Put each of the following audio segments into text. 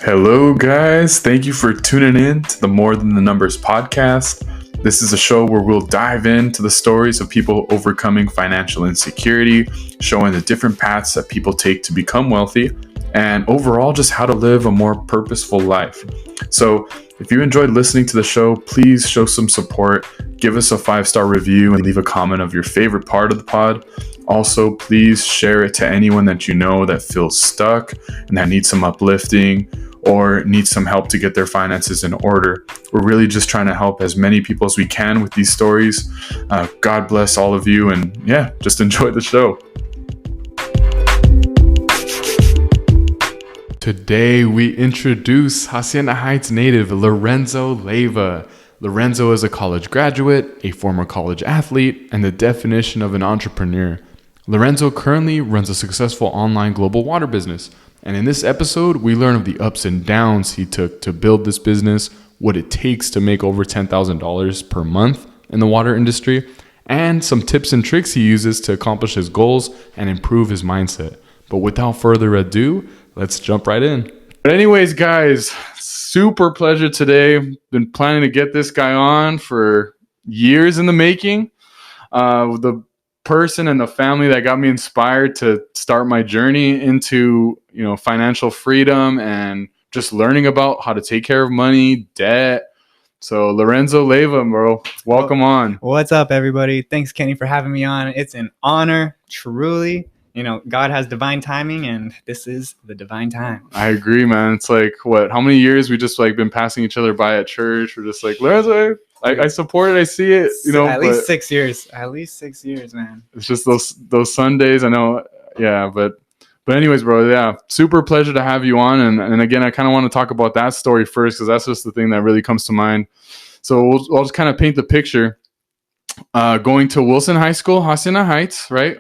Hello, guys. Thank you for tuning in to the More Than the Numbers podcast. This is a show where we'll dive into the stories of people overcoming financial insecurity, showing the different paths that people take to become wealthy, and overall just how to live a more purposeful life. So if you enjoyed listening to the show, please show some support, give us a 5-star review, and leave a comment of your favorite part of the pod. Also, please share it to anyone that you know that feels stuck and that needs some uplifting or needs some help to get their finances in order. We're really just trying to help as many people as we can with these stories. God bless all of you, and yeah, just enjoy the show. Today, we introduce Hacienda Heights native Lorenzo Leyva. Lorenzo is a college graduate, a former college athlete, and the definition of an entrepreneur. Lorenzo currently runs a successful online global water business. And in this episode, we learn of the ups and downs he took to build this business, what it takes to make over $10,000 per month in the water industry, and some tips and tricks he uses to accomplish his goals and improve his mindset. But without further ado, let's jump right in. But anyways, guys, super pleasure today. Been planning to get this guy on for years in the making. The person and the family that got me inspired to start my journey into, financial freedom and just learning about how to take care of money, debt. So Lorenzo Leyva, bro, welcome on. What's up, everybody? Thanks, Kenny, for having me on. It's an honor, truly. God has divine timing, and this is the divine time. I agree, man. It's like, how many years we just been passing each other by at church? We're just like, Lorenzo, I support it. I see it. At least 6 years. At least 6 years, man. It's just those Sundays. I know. Yeah, but anyways, bro. Yeah, super pleasure to have you on. And again, I kind of want to talk about that story first because that's just the thing that really comes to mind. So I'll just kind of paint the picture. Going to Wilson High School, Hacienda Heights, right?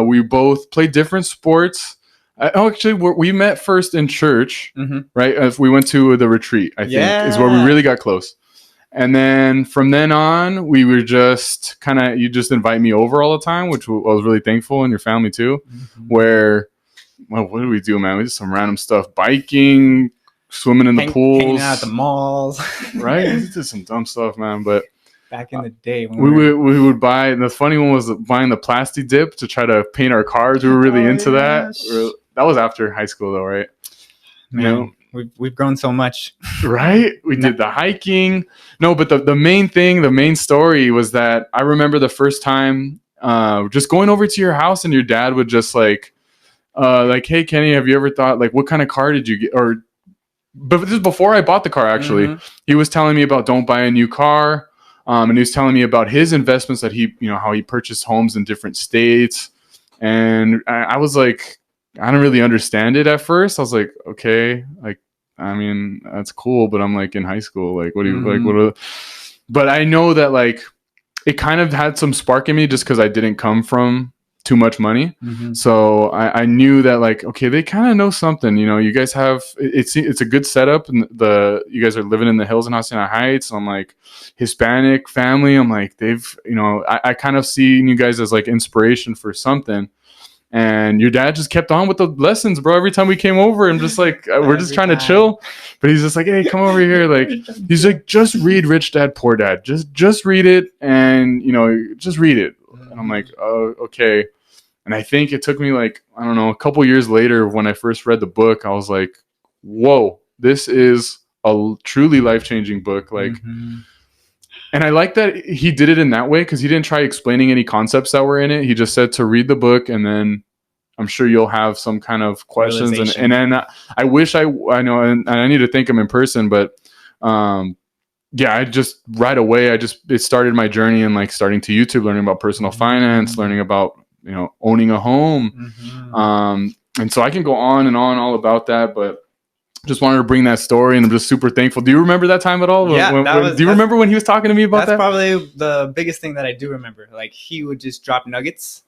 We both played different sports. We met first in church, right? If we went to the retreat, I think is where we really got close. And then from then on, we were just you just invite me over all the time, which I was really thankful, and your family too, where, what did we do, man? We did some random stuff, biking, swimming in the pools. Hanging out at the malls. Right? We did some dumb stuff, man, but back in the day. When we would buy, and the funny one was buying the plasti dip to try to paint our cars. We were really into that. That was after high school though, right? Man, we've grown so much. Right? We did the hiking. No, but the main story was that I remember the first time just going over to your house and your dad would just like, hey, Kenny, have you ever thought, what kind of car did you get? But this is before I bought the car, actually. He was telling me about don't buy a new car. And he was telling me about his investments that he, how he purchased homes in different states. And I was like, I don't really understand it at first. I was like, okay, that's cool, but I'm in high school. What do you but I know that it kind of had some spark in me just because I didn't come from too much money. So I knew that okay, they kind of know something, you guys have, it's a good setup, and you guys are living in the hills in Hacienda Heights. I'm like, Hispanic family. I'm like, they've, I kind of see you guys as inspiration for something. And your dad just kept on with the lessons, bro. Every time we came over, I'm just we're just trying to chill. But he's just hey, come over here. He's like, just read Rich Dad, Poor Dad. Just read it, and, just read it. And I'm like, oh, okay. And I think it took me I don't know, a couple years later when I first read the book, I was like, whoa, this is a truly life-changing book. And I like that he did it in that way because he didn't try explaining any concepts that were in it. He just said to read the book, and then I'm sure you'll have some kind of questions. And then I wish I know, and I need to thank him in person, but I just right away, it started my journey in starting to YouTube, learning about personal finance, learning about, owning a home. And so I can go on and on all about that, but just wanted to bring that story, and I'm just super thankful. Do you remember that time at all? Yeah, do you remember when he was talking to me about that? That's probably the biggest thing that I do remember. He would just drop nuggets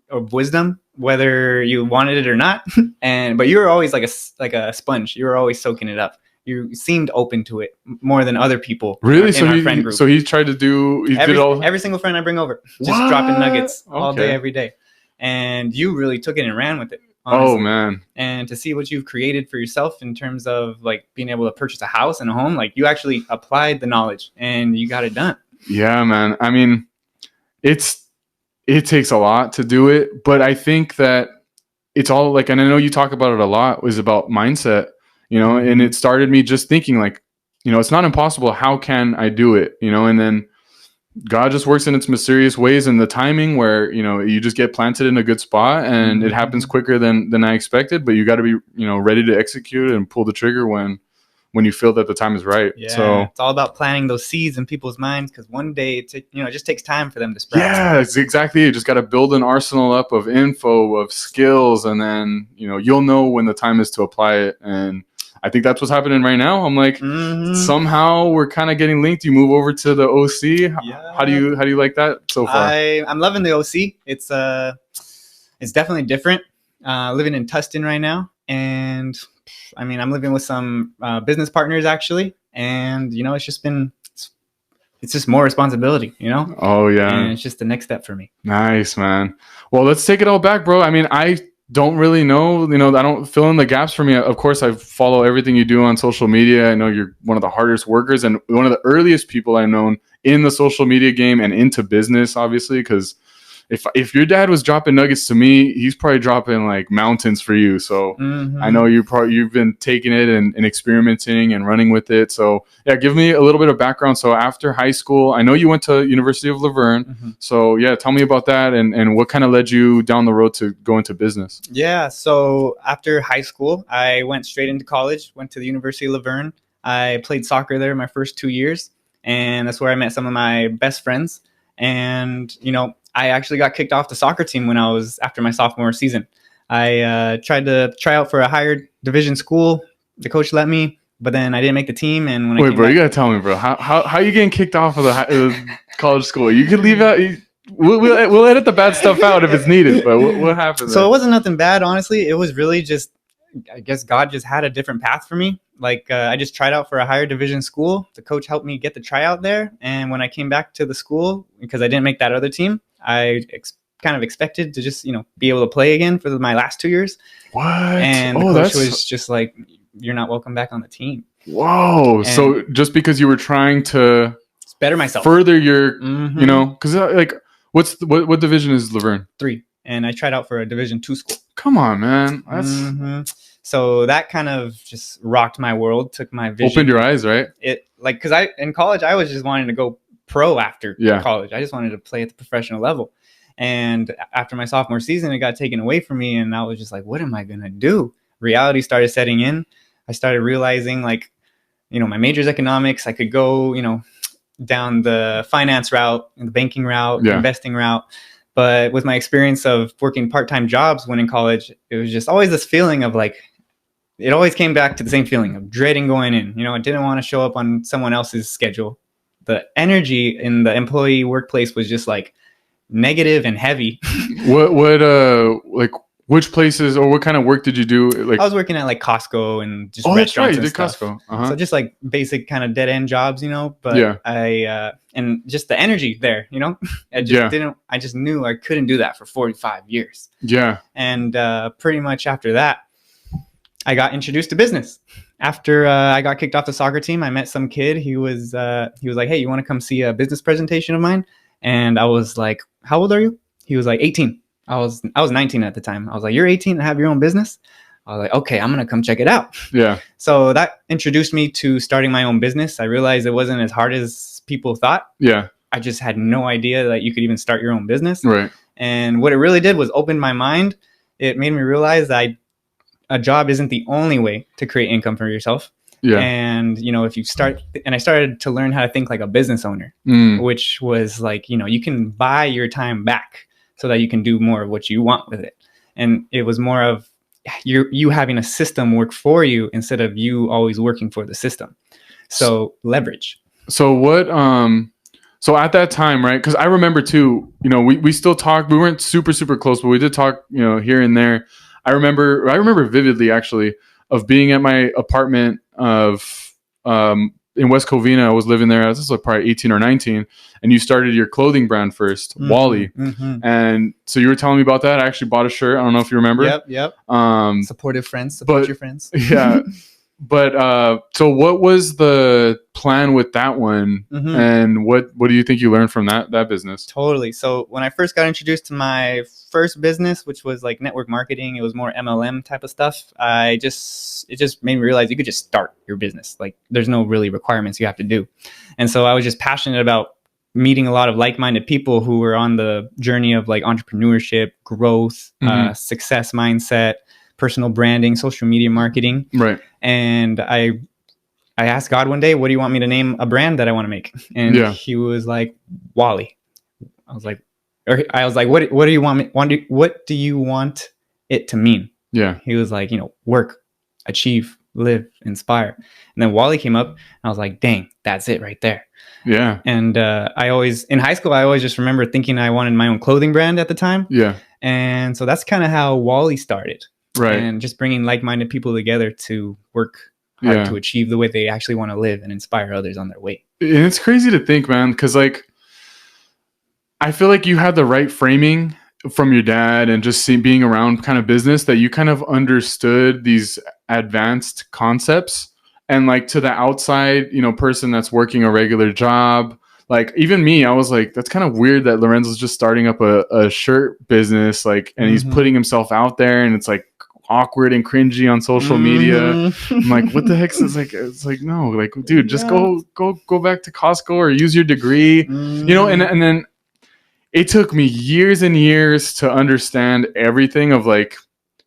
of wisdom, whether you wanted it or not. But you were always like a sponge. You were always soaking it up. You seemed open to it more than other people. Really? In our friend group. So he tried to do. Every single friend I bring over, just dropping nuggets all day, every day. And you really took it and ran with it. honestly. Oh man. And to see what you've created for yourself in terms of like being able to purchase a house and a home, like you actually applied the knowledge and you got it done. Yeah, man. I mean, it takes a lot to do it, but I think that it's all like, and I know you talk about it a lot, was about mindset, you know, and it started me just thinking like, you know, it's not impossible. How can I do it? You know, and then God just works in its mysterious ways, and the timing where, you know, you just get planted in a good spot and it happens quicker than I expected, but you got to be, you know, ready to execute and pull the trigger when you feel that the time is right. Yeah, so it's all about planting those seeds in people's minds, because one day it just takes time for them to sprout. Yeah, it's exactly. You just got to build an arsenal up of info, of skills, and then, you know, you'll know when the time is to apply it. And I think that's what's happening right now. I'm like, somehow we're kind of getting linked. You move over to the OC. Yeah. How do you like that so far? I'm loving the OC. It's definitely different. Living in Tustin right now, and I mean, I'm living with some business partners actually, and you know, it's just more responsibility, you know. Oh yeah, and it's just the next step for me. Nice, man. Well, let's take it all back, bro. I mean, I don't really know, you know, I don't fill in the gaps for me. Of course, I follow everything you do on social media. I know you're one of the hardest workers and one of the earliest people I've known in the social media game and into business, obviously, because if your dad was dropping nuggets to me, he's probably dropping like mountains for you. So I know you've been taking it and experimenting and running with it. So yeah, give me a little bit of background. So after high school, I know you went to University of Laverne. So yeah, tell me about that and what kind of led you down the road to go into business. Yeah, so after high school, I went straight into college, went to the University of Laverne. I played soccer there my first 2 years, and that's where I met some of my best friends. And, you know, I actually got kicked off the soccer team after my sophomore season. I tried to try out for a higher division school. The coach let me, but then I didn't make the team. And when you gotta tell me, bro, how you getting kicked off of the college school? You can leave out. We'll edit the bad stuff out if it's needed. But what happened? So it wasn't nothing bad, honestly. It was really just, I guess God just had a different path for me. Like I just tried out for a higher division school. The coach helped me get the tryout there. And when I came back to the school, because I didn't make that other team, I kind of expected to just, you know, be able to play again for my last 2 years. What? And the coach was just like, you're not welcome back on the team. Whoa. And so just because you were trying to better myself, further your, you know, because like, what division is Laverne? 3. And I tried out for a Division 2 school. Come on, man. That's So that kind of just rocked my world, took my vision. Opened your eyes, right? Because in college, I was just wanting to go pro after college. I just wanted to play at the professional level. And after my sophomore season, it got taken away from me. And I was just like, what am I going to do? Reality started setting in. I started realizing, like, you know, my major is economics. I could go, you know, down the finance route, the banking route, investing route. But with my experience of working part-time jobs when in college, it was just always this feeling of like, it always came back to the same feeling of dreading going in. You know, I didn't want to show up on someone else's schedule. The energy in the employee workplace was just like negative and heavy. Like which places or what kind of work did you do? Like I was working at like Costco and just restaurants. You did stuff. Costco. So just like basic kind of dead end jobs, you know. But and just the energy there, you know. I just knew I couldn't do that for 45 years. Yeah. And pretty much after that, I got introduced to business. After I got kicked off the soccer team, I met some kid. He was like, "Hey, you want to come see a business presentation of mine?" And I was like, "How old are you?" He was like, 18. I was 19 at the time. I was like, "You're 18 and have your own business?" I was like, "Okay, I'm gonna come check it out." Yeah. So that introduced me to starting my own business. I realized it wasn't as hard as people thought. Yeah. I just had no idea that you could even start your own business. Right. And what it really did was open my mind. It made me realize that a job isn't the only way to create income for yourself. Yeah. And, you know, if you start, and I started to learn how to think like a business owner, which was like, you know, you can buy your time back so that you can do more of what you want with it. And it was more of you having a system work for you instead of you always working for the system. So leverage. So what, so at that time, right? Because I remember too, you know, we still talked, we weren't super, super close, but we did talk, you know, here and there. I remember vividly actually of being at my apartment of in West Covina. I was living there. I was like probably 18 or 19, and you started your clothing brand first, Wally. And so you were telling me about that. I actually bought a shirt. I don't know if you remember. Yep. Supportive friends, your friends. Yeah. But so what was the plan with that one, and what do you think you learned from that business? Totally. So when I first got introduced to my first business, which was like network marketing, it was more MLM type of stuff. It just made me realize you could just start your business. Like there's no really requirements you have to do. And so I was just passionate about meeting a lot of like-minded people who were on the journey of like entrepreneurship, growth, success mindset, personal branding, social media marketing. Right. And I asked God one day, what do you want me to name a brand that I want to make? And he was like, Wally. I was like, what do you want me? What do you want it to mean? Yeah. He was like, work, achieve, live, inspire. And then Wally came up and I was like, dang, that's it right there. Yeah. And in high school, I always just remember thinking I wanted my own clothing brand at the time. Yeah. And so that's kind of how Wally started. Right. And just bringing like-minded people together to work hard to achieve the way they actually want to live and inspire others on their way. And it's crazy to think, man, because like I feel like you had the right framing from your dad and just being around kind of business that you kind of understood these advanced concepts. And like to the outside, person that's working a regular job, like even me, I was like, that's kind of weird that Lorenzo's just starting up a shirt business, like, and he's putting himself out there, and it's like awkward and cringy on social media. I'm like, what the heck is like? It's like, no, like, dude, just go back to Costco or use your degree, and then it took me years and years to understand everything of like,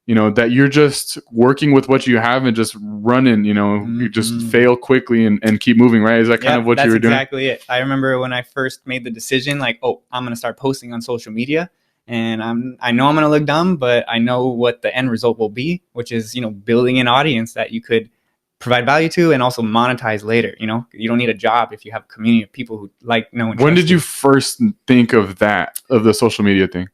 that you're just working with what you have and just running, you just fail quickly and keep moving, right? Is that kind of what you were doing? That's exactly it. I remember when I first made the decision, like, oh, I'm going to start posting on social media. And I know I'm going to look dumb, but I know what the end result will be, which is, building an audience that you could provide value to and also monetize later. You don't need a job if you have a community of people who like, know, and when did you first think of the social media thing?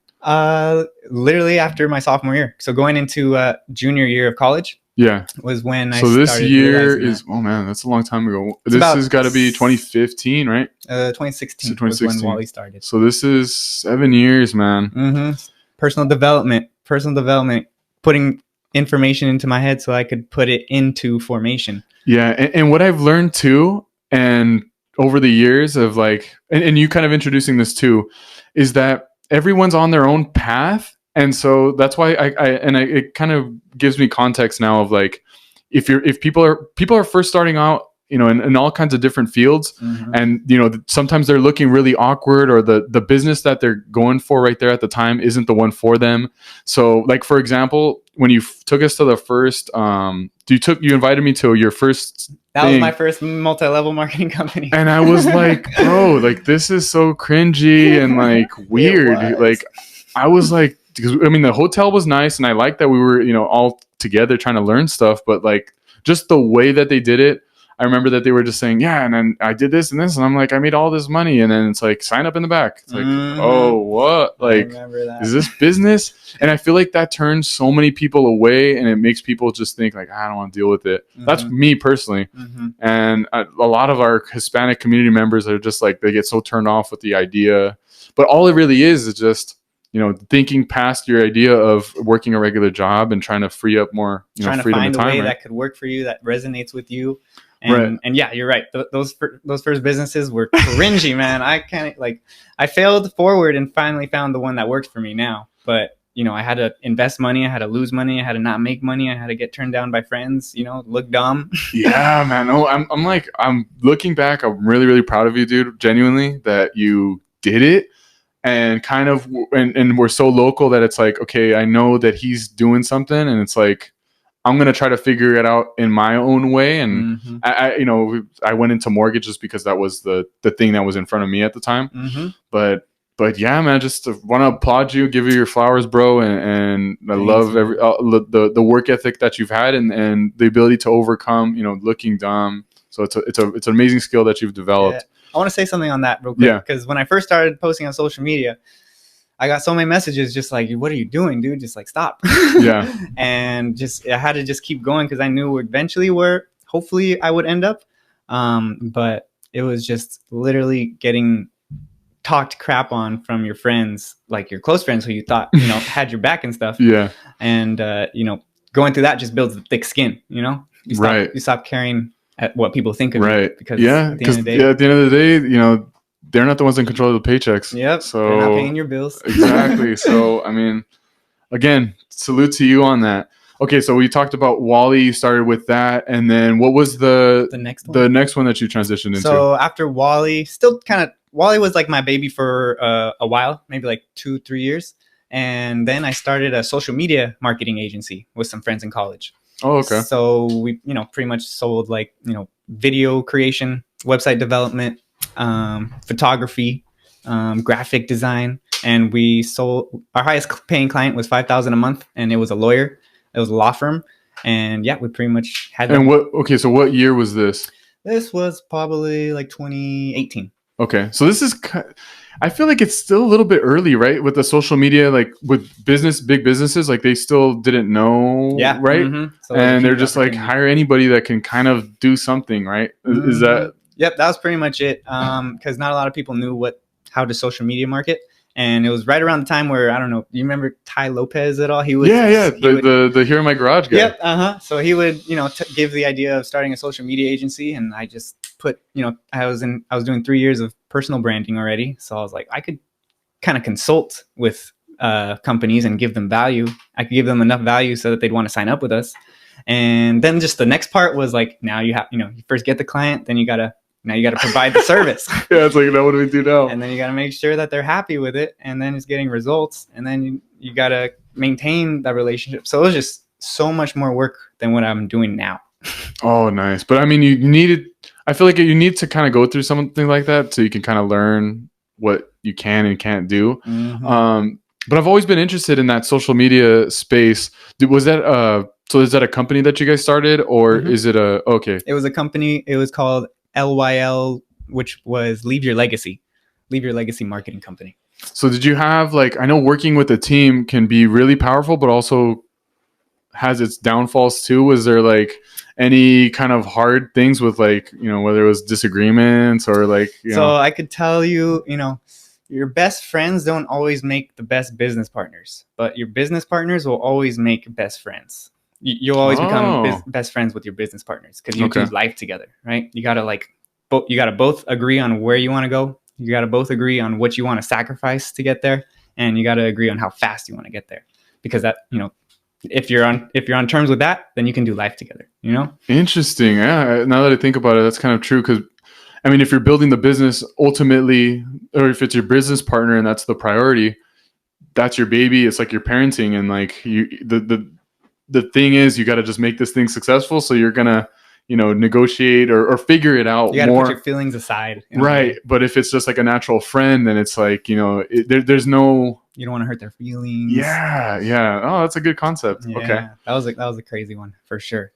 Literally after my sophomore year. So going into junior year of college. Yeah. Was when I started. So this year is, oh man, that's a long time ago. This has got to be 2015, right? 2016 was when Wally started. So this is 7 years, man. Personal development, putting information into my head so I could put it into formation. Yeah. And what I've learned too, and over the years of like, and you kind of introducing this too, is that everyone's on their own path. And so that's why it kind of gives me context now of like, if people are first starting out, in all kinds of different fields, and sometimes they're looking really awkward, or the business that they're going for right there at the time isn't the one for them. So like, for example, when you took us to the first, you invited me to your first. That was my first multi-level marketing company. And I was like, bro, like this is so cringy and like weird. Like I was like, because the hotel was nice and I liked that we were, all together trying to learn stuff, but like just the way that they did it, I remember that they were just saying, yeah, and then I did this and this, and I'm like, I made all this money, and then it's like, sign up in the back. It's like, oh, what? Like, is this business? And I feel like that turns so many people away, and it makes people just think like, I don't want to deal with it. That's me personally. And a lot of our Hispanic community members are just like, they get so turned off with the idea. But all it really is just, thinking past your idea of working a regular job and trying to free up more, trying to freedom find of time, a way right? that could work for you, that resonates with you. And yeah, you're right. Those first businesses were cringy, man. I failed forward and finally found the one that works for me now. But, I had to invest money. I had to lose money. I had to not make money. I had to get turned down by friends, look dumb. Yeah, man. No, I'm looking back. I'm really, really proud of you, dude. Genuinely, that you did it. And kind of, and we're so local that it's like, okay, I know that he's doing something, and it's like, I'm going to try to figure it out in my own way. And I went into mortgage just because that was the thing that was in front of me at the time. But yeah, man, just want to applaud you, give you your flowers, bro. And I love the work ethic that you've had and the ability to overcome, looking dumb. So it's an amazing skill that you've developed. Yeah. I want to say something on that real quick, because when I first started posting on social media, I got so many messages just like, what are you doing, dude? Just like, stop. Yeah. And I had to just keep going because I knew eventually hopefully I would end up. But it was just literally getting talked crap on from your friends, like your close friends who you thought, had your back and stuff. Yeah. And, going through that just builds a thick skin, Right. You stop caring at what people think of Right. you, because Yeah. at the end of the day, at the end of the day, they're not the ones in control of the paychecks. yep, So they're not paying your bills. Exactly. So, I mean, again, salute to you on that. Okay, so we talked about Wally. You started with that, and then what was the next one? The next one that you transitioned into? So after Wally, Wally was like my baby for a while, maybe like 2-3 years, and then I started a social media marketing agency with some friends in college. Oh, okay. So we, pretty much sold like, video creation, website development, photography, graphic design, and we sold. Our highest paying client was $5,000 a month, and it was a lawyer. It was a law firm, and yeah, we pretty much had. And so what year was this? This was probably like 2018. Okay, so this is. I feel like it's still a little bit early, right? With the social media, like with big businesses, like they still didn't know, yeah, right? Mm-hmm. So and they're just like, hire anybody that can kind of do something, right? Mm-hmm. Is that? Yep, that was pretty much it. Because not a lot of people knew how to social media market, and it was right around the time where, I don't know, you remember Ty Lopez at all? He was the Here in My Garage guy. Yep, So he would give the idea of starting a social media agency, and I just put I was doing 3 years of personal branding already, so I was like, I could kind of consult with companies and give them value. I could give them enough value so that they'd want to sign up with us. And then just the next part was like, now you have you first get the client, then you gotta provide the service. Yeah, it's like, what do we do now? And then you gotta make sure that they're happy with it, and then it's getting results, and then you gotta maintain that relationship. So it was just so much more work than what I'm doing now. Oh, nice. But I mean, I feel like you need to kind of go through something like that so you can kind of learn what you can and can't do. Mm-hmm. But I've always been interested in that social media space. Was that so is that a company that you guys started, or mm-hmm. is it okay? It was a company. It was called LYL, which was Leave Your Legacy marketing company. So did you have, like, I know working with a team can be really powerful, but also has its downfalls too. Was there like any kind of hard things with, like, whether it was disagreements or like, So I could tell you, your best friends don't always make the best business partners, but your business partners will always make best friends. You'll always become best friends with your business partners because you do life together, right? You gotta you gotta both agree on where you want to go. You gotta both agree on what you want to sacrifice to get there, and you gotta agree on how fast you want to get there. Because that, if you're on terms with that, then you can do life together. Interesting. Yeah. Now that I think about it, that's kind of true. Because I mean, if you're building the business ultimately, or if it's your business partner and that's the priority, that's your baby. It's like you're parenting, and like the thing is, you got to just make this thing successful. So you're gonna, negotiate or figure it out. You got to put your feelings aside, right? But if it's just like a natural friend, then it's like, there's no. You don't want to hurt their feelings. Yeah, yeah. Oh, that's a good concept. Yeah, okay, that was a crazy one for sure.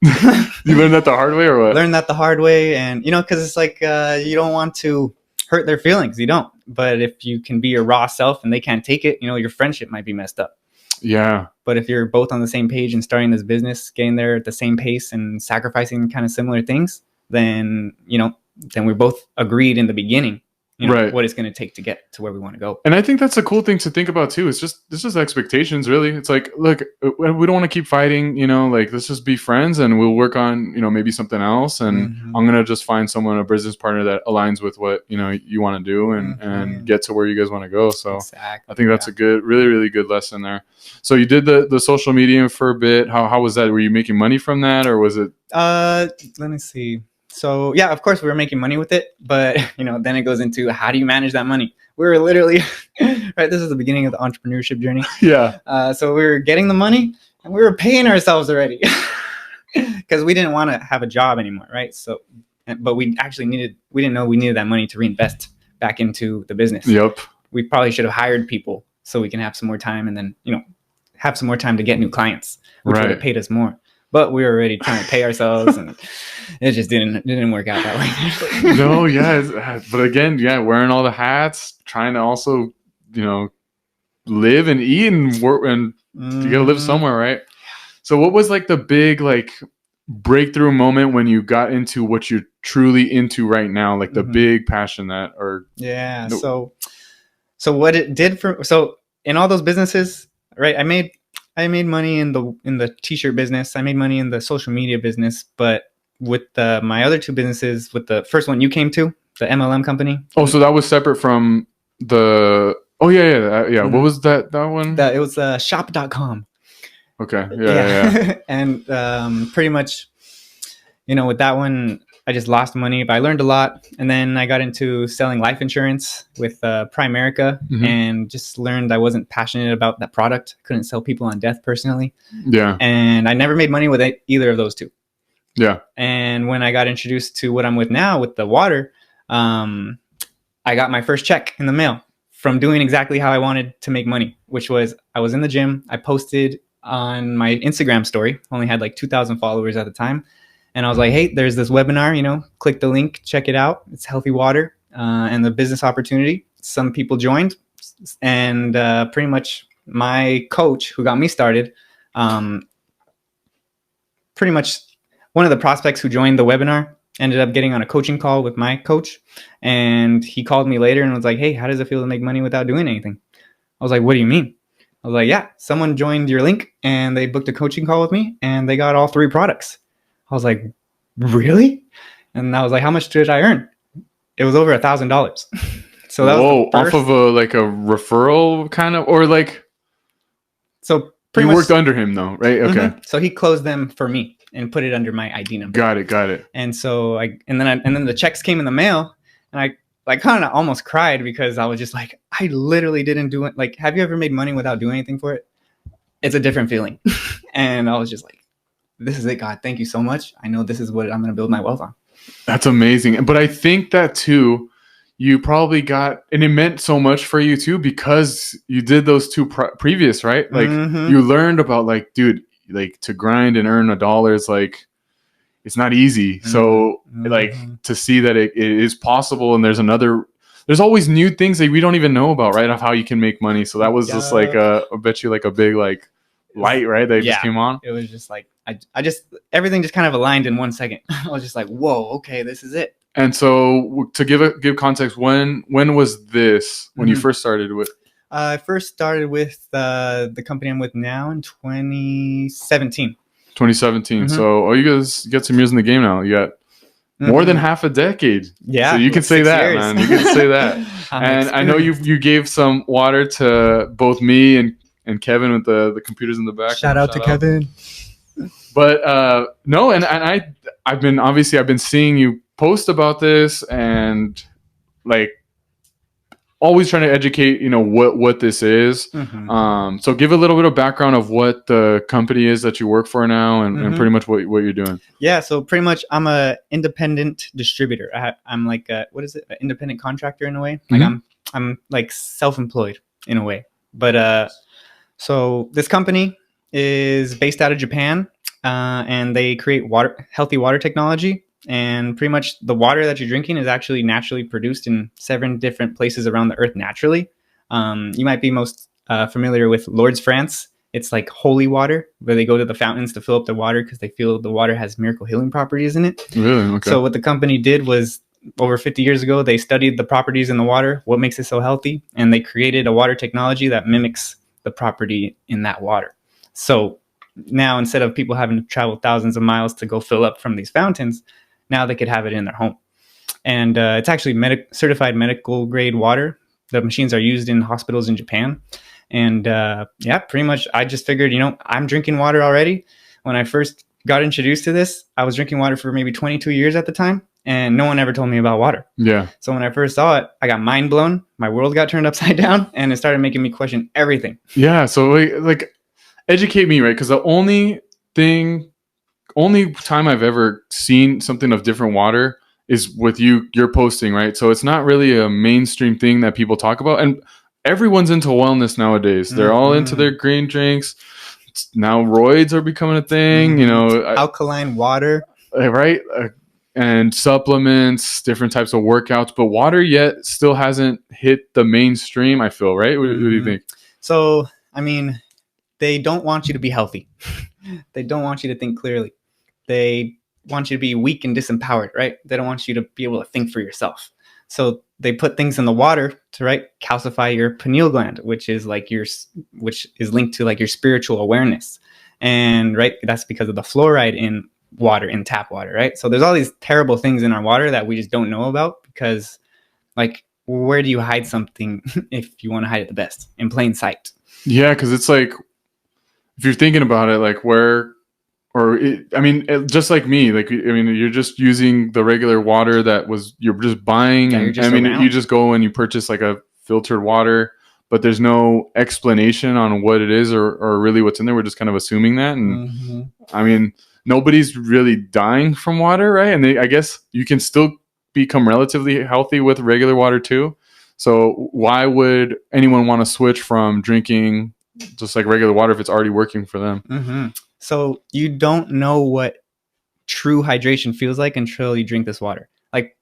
You learned that the hard way, or what? Learned that the hard way, and because it's like you don't want to hurt their feelings. You don't. But if you can be your raw self and they can't take it, your friendship might be messed up. Yeah. But if you're both on the same page and starting this business, getting there at the same pace and sacrificing kind of similar things, then we're both agreed in the beginning. Right. What it's going to take to get to where we want to go. And I think that's a cool thing to think about too. It's just expectations, really. It's like, look, we don't want to keep fighting, like, let's just be friends and we'll work on, maybe something else. And mm-hmm. I'm going to just find a business partner that aligns with what, you want to do and get to where you guys want to go. So exactly. I think that's a good, really, really good lesson there. So you did the social media for a bit. How was that? Were you making money from that, or was it? Let me see. So yeah, of course we were making money with it, but then it goes into how do you manage that money? We were literally right. This is the beginning of the entrepreneurship journey. Yeah. So we were getting the money and we were paying ourselves already because we didn't want to have a job anymore, right? So, but we didn't know we needed that money to reinvest back into the business. Yep. We probably should have hired people so we can have some more time, and then have some more time to get new clients, which would have paid us more. But we were already trying to pay ourselves, and it just didn't work out that way. No, yeah, but again, yeah, wearing all the hats, trying to also, live and eat and work, and you gotta live somewhere, right? So, what was like the big breakthrough moment when you got into what you're truly into right now, like the big passion that, or yeah. So what it did so in all those businesses, right? I made money in the t-shirt business. I made money in the social media business, but with my other two businesses, with the first one you came to, the MLM company. Oh, so that was separate from the. Oh yeah. What was that one? That it was shop.com. Okay. Yeah. And pretty much, with that one, I just lost money, but I learned a lot. And then I got into selling life insurance with Primerica, and just learned I wasn't passionate about that product. I couldn't sell people on death personally. Yeah. And I never made money with either of those two. Yeah. And when I got introduced to what I'm with now with the water, I got my first check in the mail from doing exactly how I wanted to make money, which was I was in the gym. I posted on my Instagram story, only had like 2,000 followers at the time. And I was like, hey, there's this webinar, click the link, check it out. It's healthy water and the business opportunity. Some people joined, and pretty much my coach who got me started, pretty much one of the prospects who joined the webinar ended up getting on a coaching call with my coach. And he called me later and was like, hey, how does it feel to make money without doing anything? I was like, what do you mean? I was like, yeah, someone joined your link and they booked a coaching call with me and they got all 3 products. I was like, really? And I was like, how much did I earn? It was over $1,000. So that was off of a referral kind of, or like. So pretty much worked under him though, right? Okay. So he closed them for me and put it under my ID number. Got it. And so and then the checks came in the mail, and I kind of almost cried because I was just like, I literally didn't do it. Like, have you ever made money without doing anything for it? It's a different feeling. And I was just like, this is it, God. Thank you so much. I know this is what I'm going to build my wealth on. That's amazing. But I think that too, you probably got, and it meant so much for you too, because you did those 2 previous, right? Like you learned about like, dude, like to grind and earn $1 is like, it's not easy. So like to see that it is possible, and there's always new things that we don't even know about, right? Of how you can make money. So that was just like I bet you like a big like light, right? That just came on. It was just like, I just, everything just kind of aligned in 1 second. I was just like, whoa, okay, this is it. And so to give context, when was this, when you first started with? I first started with the company I'm with now in 2017. 2017. So you guys get some years in the game now. You got more than half a decade. Yeah. So you can say that, man. You can say that. And I know you gave some water to both me and Kevin with the computers in the back. Shout out to Kevin. But no, and I've been seeing you post about this, and like always trying to educate, what this is. So give a little bit of background of what the company is that you work for now, and pretty much what you're doing. Yeah. So pretty much I'm a independent distributor. I'm like an independent contractor in a way. Like I'm like self-employed in a way. But so this company is based out of Japan, and they create healthy water technology. And pretty much the water that you're drinking is actually naturally produced in 7 different places around the earth naturally. You might be most familiar with Lourdes, France. It's like holy water, where they go to the fountains to fill up the water because they feel the water has miracle healing properties in it. Really? Okay. So what the company did was, over 50 years ago, they studied the properties in the water, what makes it so healthy, and they created a water technology that mimics the property in that water. So now, instead of people having to travel thousands of miles to go fill up from these fountains, now they could have it in their home. And it's actually certified medical grade water. The machines are used in hospitals in Japan. And pretty much I just figured, I'm drinking water already. When I first got introduced to this, I was drinking water for maybe 22 years at the time, and no one ever told me about water. Yeah. So when I first saw it, I got mind blown. My world got turned upside down, and it started making me question everything. Yeah. So like educate me, right? Because the only time I've ever seen something of different water is with you're posting, right? So it's not really a mainstream thing that people talk about. And everyone's into wellness nowadays. They're all into their green drinks. Now roids are becoming a thing, alkaline water, right? And supplements, different types of workouts, but water yet still hasn't hit the mainstream, I feel, right? What do you think? So, I mean, they don't want you to be healthy. They don't want you to think clearly. they want you to be weak and disempowered, right? They don't want you to be able to think for yourself. So they put things in the water to, right, calcify your pineal gland, which is linked to like your spiritual awareness. And right, that's because of the fluoride in water, in tap water, right? So there's all these terrible things in our water that we just don't know about, because like, where do you hide something if you want to hide it the best? In plain sight. Yeah, because it's like, if you're thinking about it, like just like me, like, I mean, you're just using the regular water you're just buying. Yeah, and just you just go and you purchase like a filtered water, but there's no explanation on what it is or really what's in there. We're just kind of assuming that. And I mean, nobody's really dying from water, right? And I guess you can still become relatively healthy with regular water too. So why would anyone want to switch from drinking just like regular water if it's already working for them? So you don't know what true hydration feels like until you drink this water. Like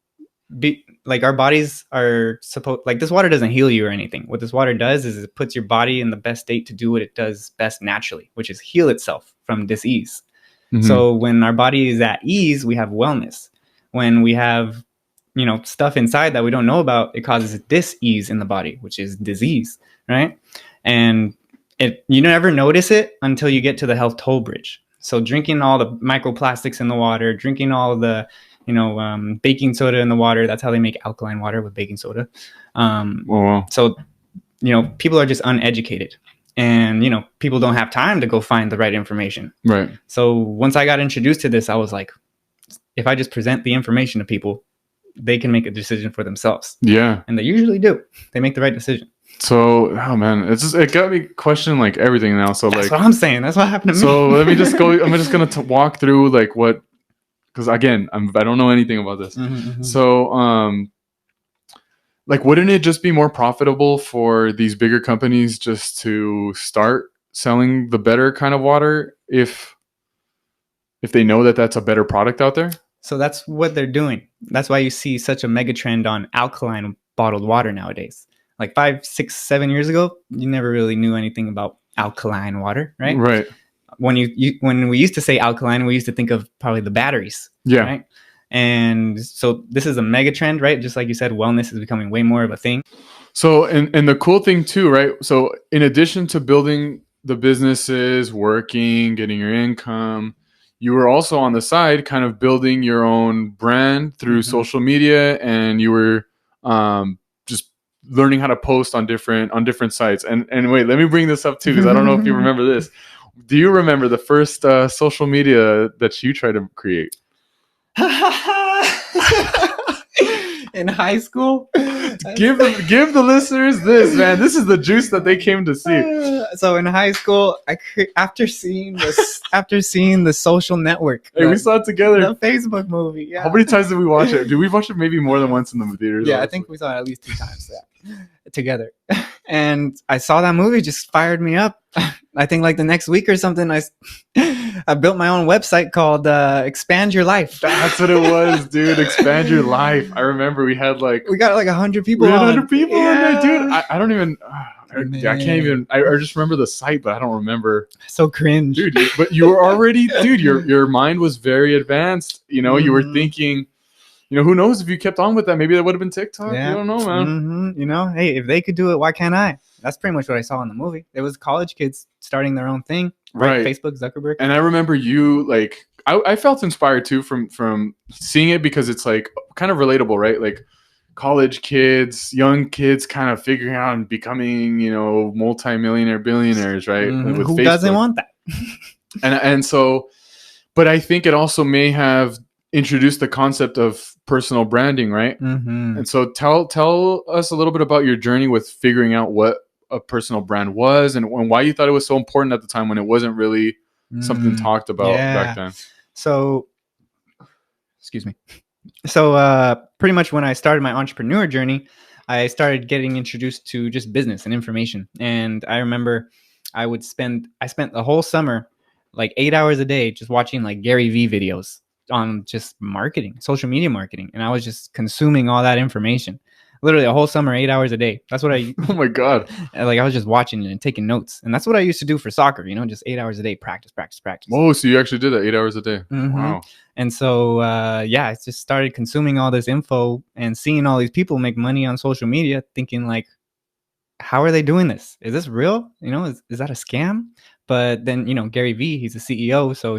our bodies are supposed, like, this water doesn't heal you or anything. What this water does is it puts your body in the best state to do what it does best naturally, which is heal itself from disease. So when our body is at ease, we have wellness. When we have, stuff inside that we don't know about, it causes dis-ease in the body, which is disease, right? And you never notice it until you get to the health toll bridge. So drinking all the microplastics in the water, drinking all the, baking soda in the water. That's how they make alkaline water, with baking soda. So, people are just uneducated, and, people don't have time to go find the right information. Right. So once I got introduced to this, I was like, if I just present the information to people, they can make a decision for themselves. Yeah. And they usually do. They make the right decision. So, oh man, it got me questioning like everything now. So that's what I'm saying. That's what happened to me. So let me just go. I'm just gonna walk through like what, because again, I don't know anything about this. So, like, wouldn't it just be more profitable for these bigger companies just to start selling the better kind of water if they know that that's a better product out there? So that's what they're doing. That's why you see such a mega trend on alkaline bottled water nowadays. Like 5, 6, 7 years ago, you never really knew anything about alkaline water, right? Right. When we used to say alkaline, we used to think of probably the batteries. Yeah. Right. And so this is a mega trend, right? Just like you said, wellness is becoming way more of a thing. So, and the cool thing too, right? So in addition to building the businesses, working, getting your income, you were also on the side kind of building your own brand through social media, and you were just learning how to post on different sites. And wait, let me bring this up too, because I don't know if you remember this. Do you remember the first social media that you tried to create? In high school? Give the listeners this, man. This is the juice that they came to see. So in high school, after seeing the Social Network, we saw it together. The Facebook movie. Yeah. How many times did we watch it? Did we watch it maybe more than once in the theaters? Yeah, honestly? I think we saw it at least 2 times. Together. And I saw that movie, just fired me up. I think like the next week or something, I built my own website called Expand Your Life. That's what it was, dude. Expand Your Life. I remember we got like 100 people. We had 100 people on there, dude. I don't even. I can't even. I just remember the site, but I don't remember. So cringe, dude. But you were already, dude. Your mind was very advanced. You were thinking. Who knows if you kept on with that? Maybe that would have been TikTok. Yeah. You don't know, man. Hey, if they could do it, why can't I? That's pretty much what I saw in the movie. It was college kids starting their own thing, right? Facebook, Zuckerberg. And I remember you like, I felt inspired too from seeing it, because it's like kind of relatable, right? Like college kids, young kids, kind of figuring out and becoming, multi-millionaire billionaires, right? With Who Facebook. Doesn't want that? and so, but I think it also may have introduced the concept of personal branding, right? And so tell us a little bit about your journey with figuring out what a personal brand was, and why you thought it was so important at the time when it wasn't really something talked about back then. So, excuse me. So pretty much when I started my entrepreneur journey, I started getting introduced to just business and information. And I remember I spent the whole summer like 8 hours a day just watching like Gary Vee videos on just marketing, social media marketing. And I was just consuming all that information. literally a whole summer, 8 hours a day. That's what I Oh my God. like. I was just watching it and taking notes, and that's what I used to do for soccer. Just 8 hours a day, practice, practice, practice. Whoa, so you actually did that 8 hours a day. Wow. And so I just started consuming all this info and seeing all these people make money on social media, thinking like, how are they doing this? Is this real? Is that a scam? But then, Gary Vee, he's a CEO. So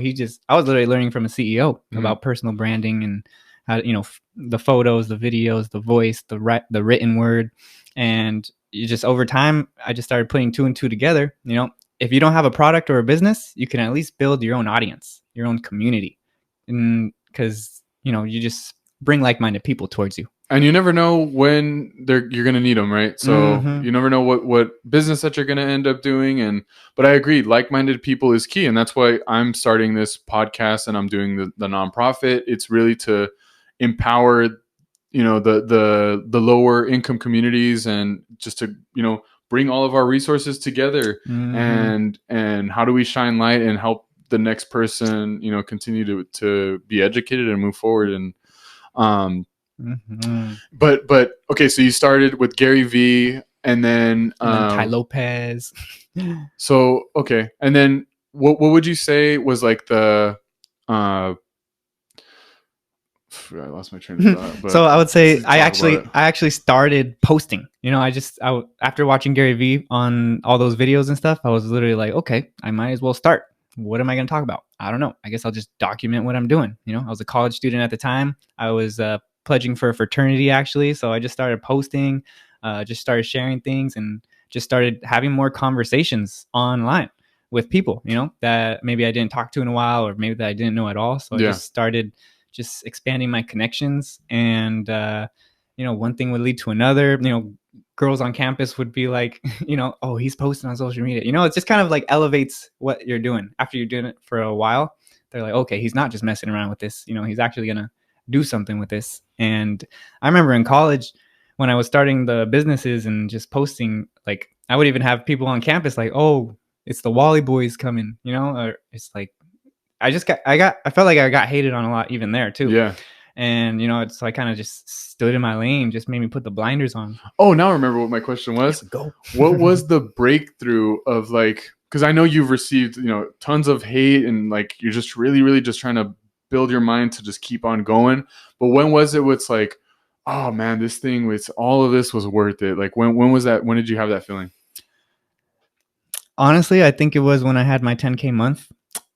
I was literally learning from a CEO about personal branding and how, the photos, the videos, the voice, the written word. And you just, over time, I just started putting two and two together. If you don't have a product or a business, you can at least build your own audience, your own community. And because, you just bring like-minded people towards you. And you never know when you're going to need them, right? So you never know what business that you're going to end up doing. But I agree, like-minded people is key. And that's why I'm starting this podcast and I'm doing the nonprofit. It's really to empower, the lower income communities, and just to, bring all of our resources together. And how do we shine light and help the next person, continue to be educated and move forward. And, but okay, so you started with Gary Vee, and then Tai Lopez. So okay, and then what would you say was like the I lost my train of thought. But so I would say I actually started posting. After watching Gary Vee on all those videos and stuff, I was literally like, okay, I might as well start. What am I going to talk about? I don't know. I guess I'll just document what I'm doing. I was a college student at the time. I was pledging for a fraternity, actually. So I just started posting, just started sharing things, and just started having more conversations online with people, that maybe I didn't talk to in a while, or maybe that I didn't know at all. So I just started just expanding my connections, and, one thing would lead to another. Girls on campus would be like, oh, he's posting on social media. It just kind of like elevates what you're doing after you're doing it for a while. They're like, okay, he's not just messing around with this. He's actually going to do something with this. And I remember in college when I was starting the businesses and just posting, like I would even have people on campus like, oh, it's the Wally boys coming, or it's like, I felt like I got hated on a lot even there too. Yeah. And, so I kind of just stood in my lane, just made me put the blinders on. Oh, now I remember what my question was. Go. What was the breakthrough of like, because I know you've received, tons of hate, and like, you're just really, really just trying to build your mind to just keep on going. But when was it it's like, oh man, this thing with all of this was worth it? Like when was that? When did you have that feeling? Honestly, I think it was when I had my 10K month,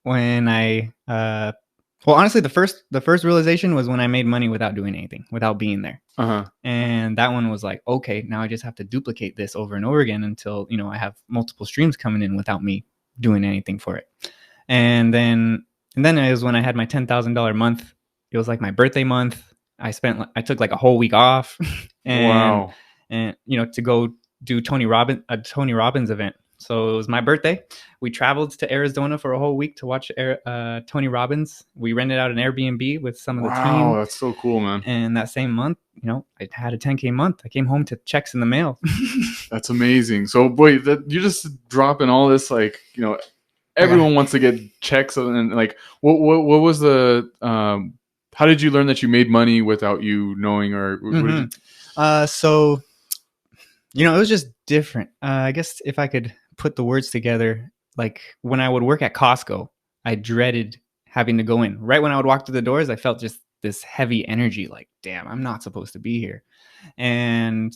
when honestly, the first realization was when I made money without doing anything, without being there. And that one was like, okay, now I just have to duplicate this over and over again until, I have multiple streams coming in without me doing anything for it. And then it was when I had my $10,000 month. It was like my birthday month. I took like a whole week off and, wow. And, to go do a Tony Robbins event. So it was my birthday. We traveled to Arizona for a whole week to watch Tony Robbins. We rented out an Airbnb with some of the team. Wow, that's so cool, man. And that same month, I had a 10K month. I came home to checks in the mail. That's amazing. So, boy, you're just dropping all this, like, everyone wants to get checks. And like, what was the, how did you learn that you made money without you knowing, or so, it was just different. I guess if I could put the words together, like when I would work at Costco, I dreaded having to go in. Right when I would walk through the doors, I felt just this heavy energy, like, damn, I'm not supposed to be here. And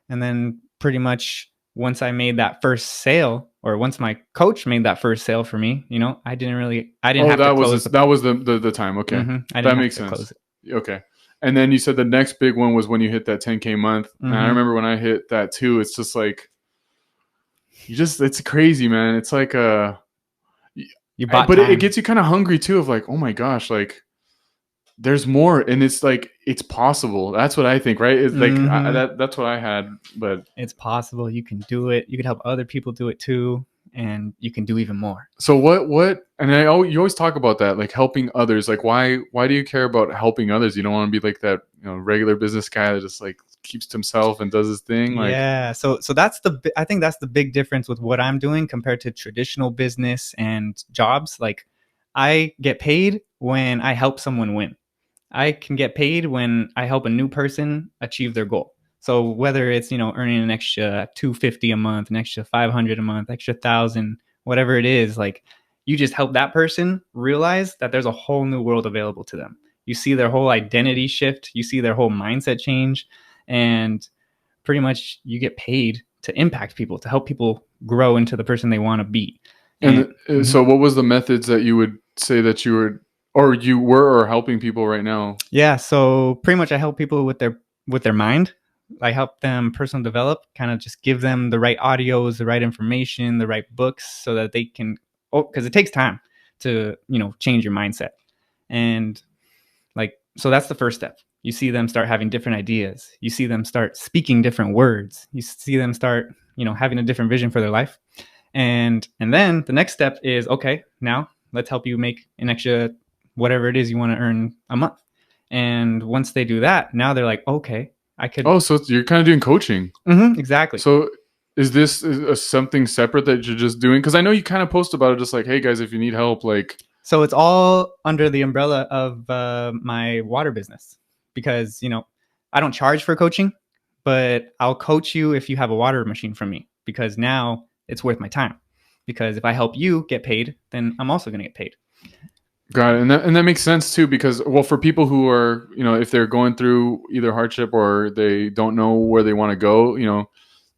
then pretty much once I made that first sale, or once my coach made that first sale for me, I didn't have to close. That was the time. Okay. That makes sense. Okay. And then you said the next big one was when you hit that 10K month. And I remember when I hit that too, it's just like, it's crazy, man. It's like, but it gets you kind of hungry too, of like, oh my gosh, like there's more. And it's like, it's possible. That's what I think, right? It's like, that's what I had, but it's possible. You can do it. You can help other people do it too. And you can do even more. So what, and you always talk about that, like helping others. Like why do you care about helping others? You don't want to be like that, regular business guy that just like keeps to himself and does his thing. Like, yeah. So I think that's the big difference with what I'm doing compared to traditional business and jobs. Like I get paid when I help someone win. I can get paid when I help a new person achieve their goal. So whether it's, earning an extra $250 a month, an extra $500 a month, extra 1,000, whatever it is, like, you just help that person realize that there's a whole new world available to them. You see their whole identity shift, you see their whole mindset change, and pretty much you get paid to impact people, to help people grow into the person they want to be. And so what was the methods that you would say that you were or helping people right now? Yeah, so pretty much I help people with their mind. I help them personal develop, kind of just give them the right audios, the right information, the right books, so that they can, because it takes time to, change your mindset. And like, so that's the first step. You see them start having different ideas. You see them start speaking different words. You see them start, having a different vision for their life. And then the next step is, okay, now let's help you make an extra whatever it is you want to earn a month. And once they do that, now they're like, okay, I could. Oh, so you're kind of doing coaching. Exactly. So is this something separate that you're just doing? Because I know you kind of post about it, just like, hey guys, if you need help, like. So it's all under the umbrella of my water business, because, I don't charge for coaching, but I'll coach you if you have a water machine from me, because now it's worth my time. Because if I help you get paid, then I'm also going to get paid. Got it. And that makes sense too, because, well, for people who are, if they're going through either hardship or they don't know where they want to go,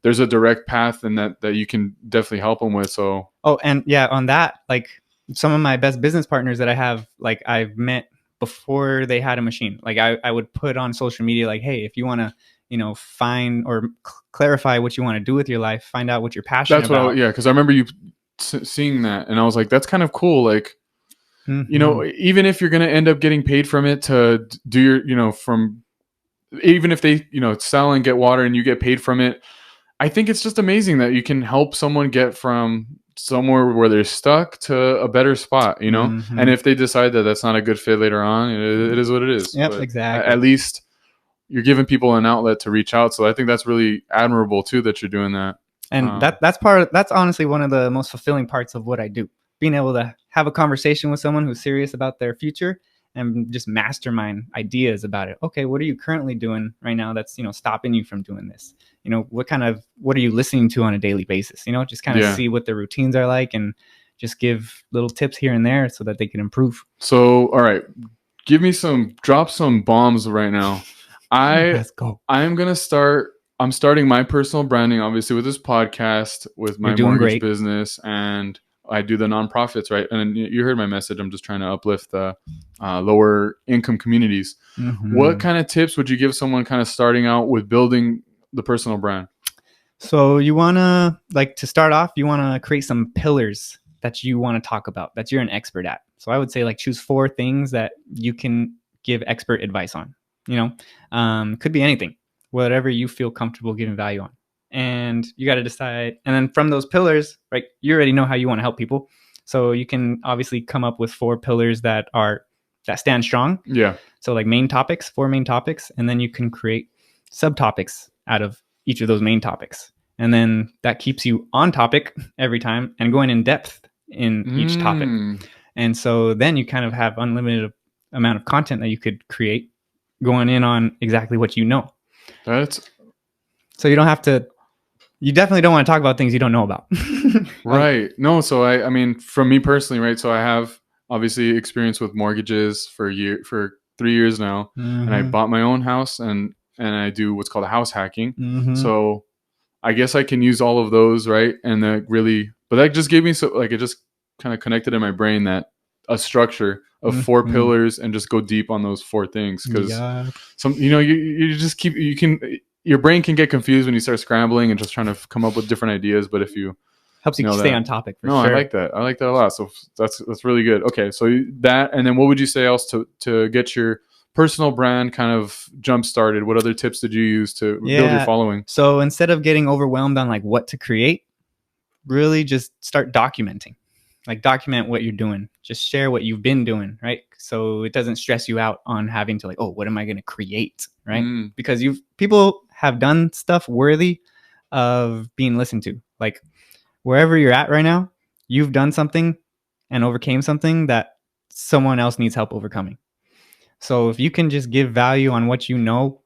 there's a direct path and that you can definitely help them with. So. Oh, and yeah, on that, like, some of my best business partners that I have, like, I've met before they had a machine. Like, I would put on social media, like, hey, if you want to, find or clarify what you want to do with your life, find out what you're passionate about. That's what, because I remember you seeing that, and I was like, that's kind of cool. Like, even if you're going to end up getting paid from it to do your, even if they, sell and get water and you get paid from it, I think it's just amazing that you can help someone get from somewhere where they're stuck to a better spot, and if they decide that that's not a good fit later on, it is what it is. Yep, but exactly. At least you're giving people an outlet to reach out. So I think that's really admirable too, that you're doing that. And that's honestly one of the most fulfilling parts of what I do. Being able to have a conversation with someone who's serious about their future and just mastermind ideas about it. Okay, what are you currently doing right now that's, stopping you from doing this? What are you listening to on a daily basis? Just kind of see what their routines are like and just give little tips here and there so that they can improve. So, all right, drop some bombs right now. Let's go. I'm starting my personal branding, obviously, with this podcast, with my mortgage business, and I do the nonprofits, right? And you heard my message. I'm just trying to uplift the lower income communities. What kind of tips would you give someone kind of starting out with building the personal brand? So you want to, to start off, you want to create some pillars that you want to talk about, that you're an expert at. So I would say, choose 4 things that you can give expert advice on. Could be anything, whatever you feel comfortable giving value on. And you got to decide. And then from those pillars, right, you already know how you want to help people. So you can obviously come up with 4 pillars that stand strong. Yeah. So 4 main topics. And then you can create subtopics out of each of those main topics. And then that keeps you on topic every time and going in depth in each topic. And so then you kind of have unlimited amount of content that you could create, going in on exactly what you know. So you don't have to. You definitely don't want to talk about things you don't know about. Right. No. So I mean, from me personally, right. So I have obviously experience with mortgages for 3 years now, and I bought my own house, and I do what's called a house hacking. So I guess I can use all of those, right? And but that just gave me it just kind of connected in my brain that a structure of 4 pillars, and just go deep on those 4 things, because your brain can get confused when you start scrambling and just trying to come up with different ideas. But if you helps you stay on topic. Sure. I like that. I like that a lot. So that's really good. Okay, so that, and then what would you say else to get your personal brand kind of jump started? What other tips did you use to build your following? So instead of getting overwhelmed on what to create, really just start documenting. Document what you're doing. Just share what you've been doing, right? So it doesn't stress you out on having to what am I going to create, right? Because people have done stuff worthy of being listened to. Wherever you're at right now, you've done something and overcame something that someone else needs help overcoming. So if you can just give value on what you know,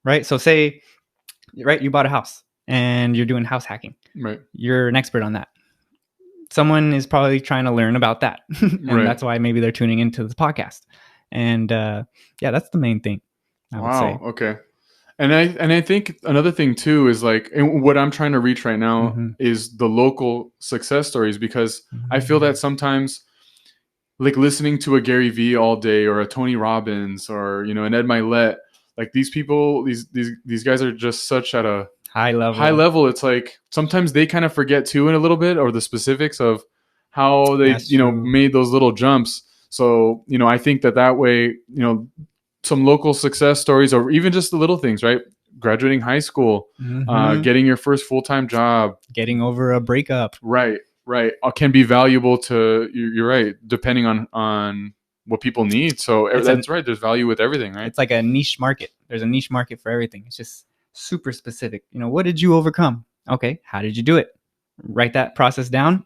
right? So say right? You bought a house and you're doing house hacking. Right. You're an expert on that. Someone is probably trying to learn about that. And Right. that's why maybe they're tuning into this podcast. And yeah, that's the main thing, I would say. Okay. And I think another thing too is like, and what I'm trying to reach right now Mhm. is the local success stories, because I feel that sometimes, like listening to a Gary Vee all day or a Tony Robbins or, you know, an Ed Milet, like these people, these guys are just such at a high high level. It's like sometimes they kind of forget too in a little bit, or the specifics of how they, That's you know, true. made those little jumps. So, you know, I think that way, you know, some local success stories, or even just the little things, right? Graduating high school, Mhm. getting your first full-time job, Getting over a breakup. right, can be valuable to, you're right, depending on what people need. So that's right. There's value with everything, right? It's like a niche market. There's a niche market for everything. It's just super specific. You know, what did you overcome? Okay, how did you do it? Write that process down,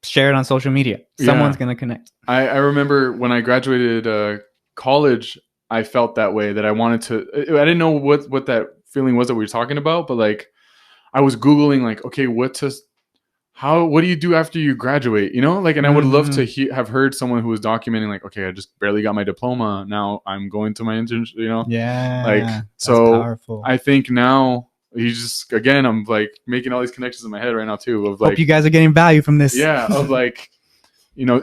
share it on social media. Someone's going to connect. I remember when I graduated college, I felt that way, that I wanted to, I didn't know what that feeling was that we were talking about, but like I was Googling like, okay, what do you do after you graduate? You know, like, and I would love to have heard someone who was documenting like, okay, I just barely got my diploma. Now I'm going to my internship, you know? Yeah. Like, so powerful. I think now again, I'm like making all these connections in my head right now too, of like, hope you guys are getting value from this. Yeah. Of like, you know,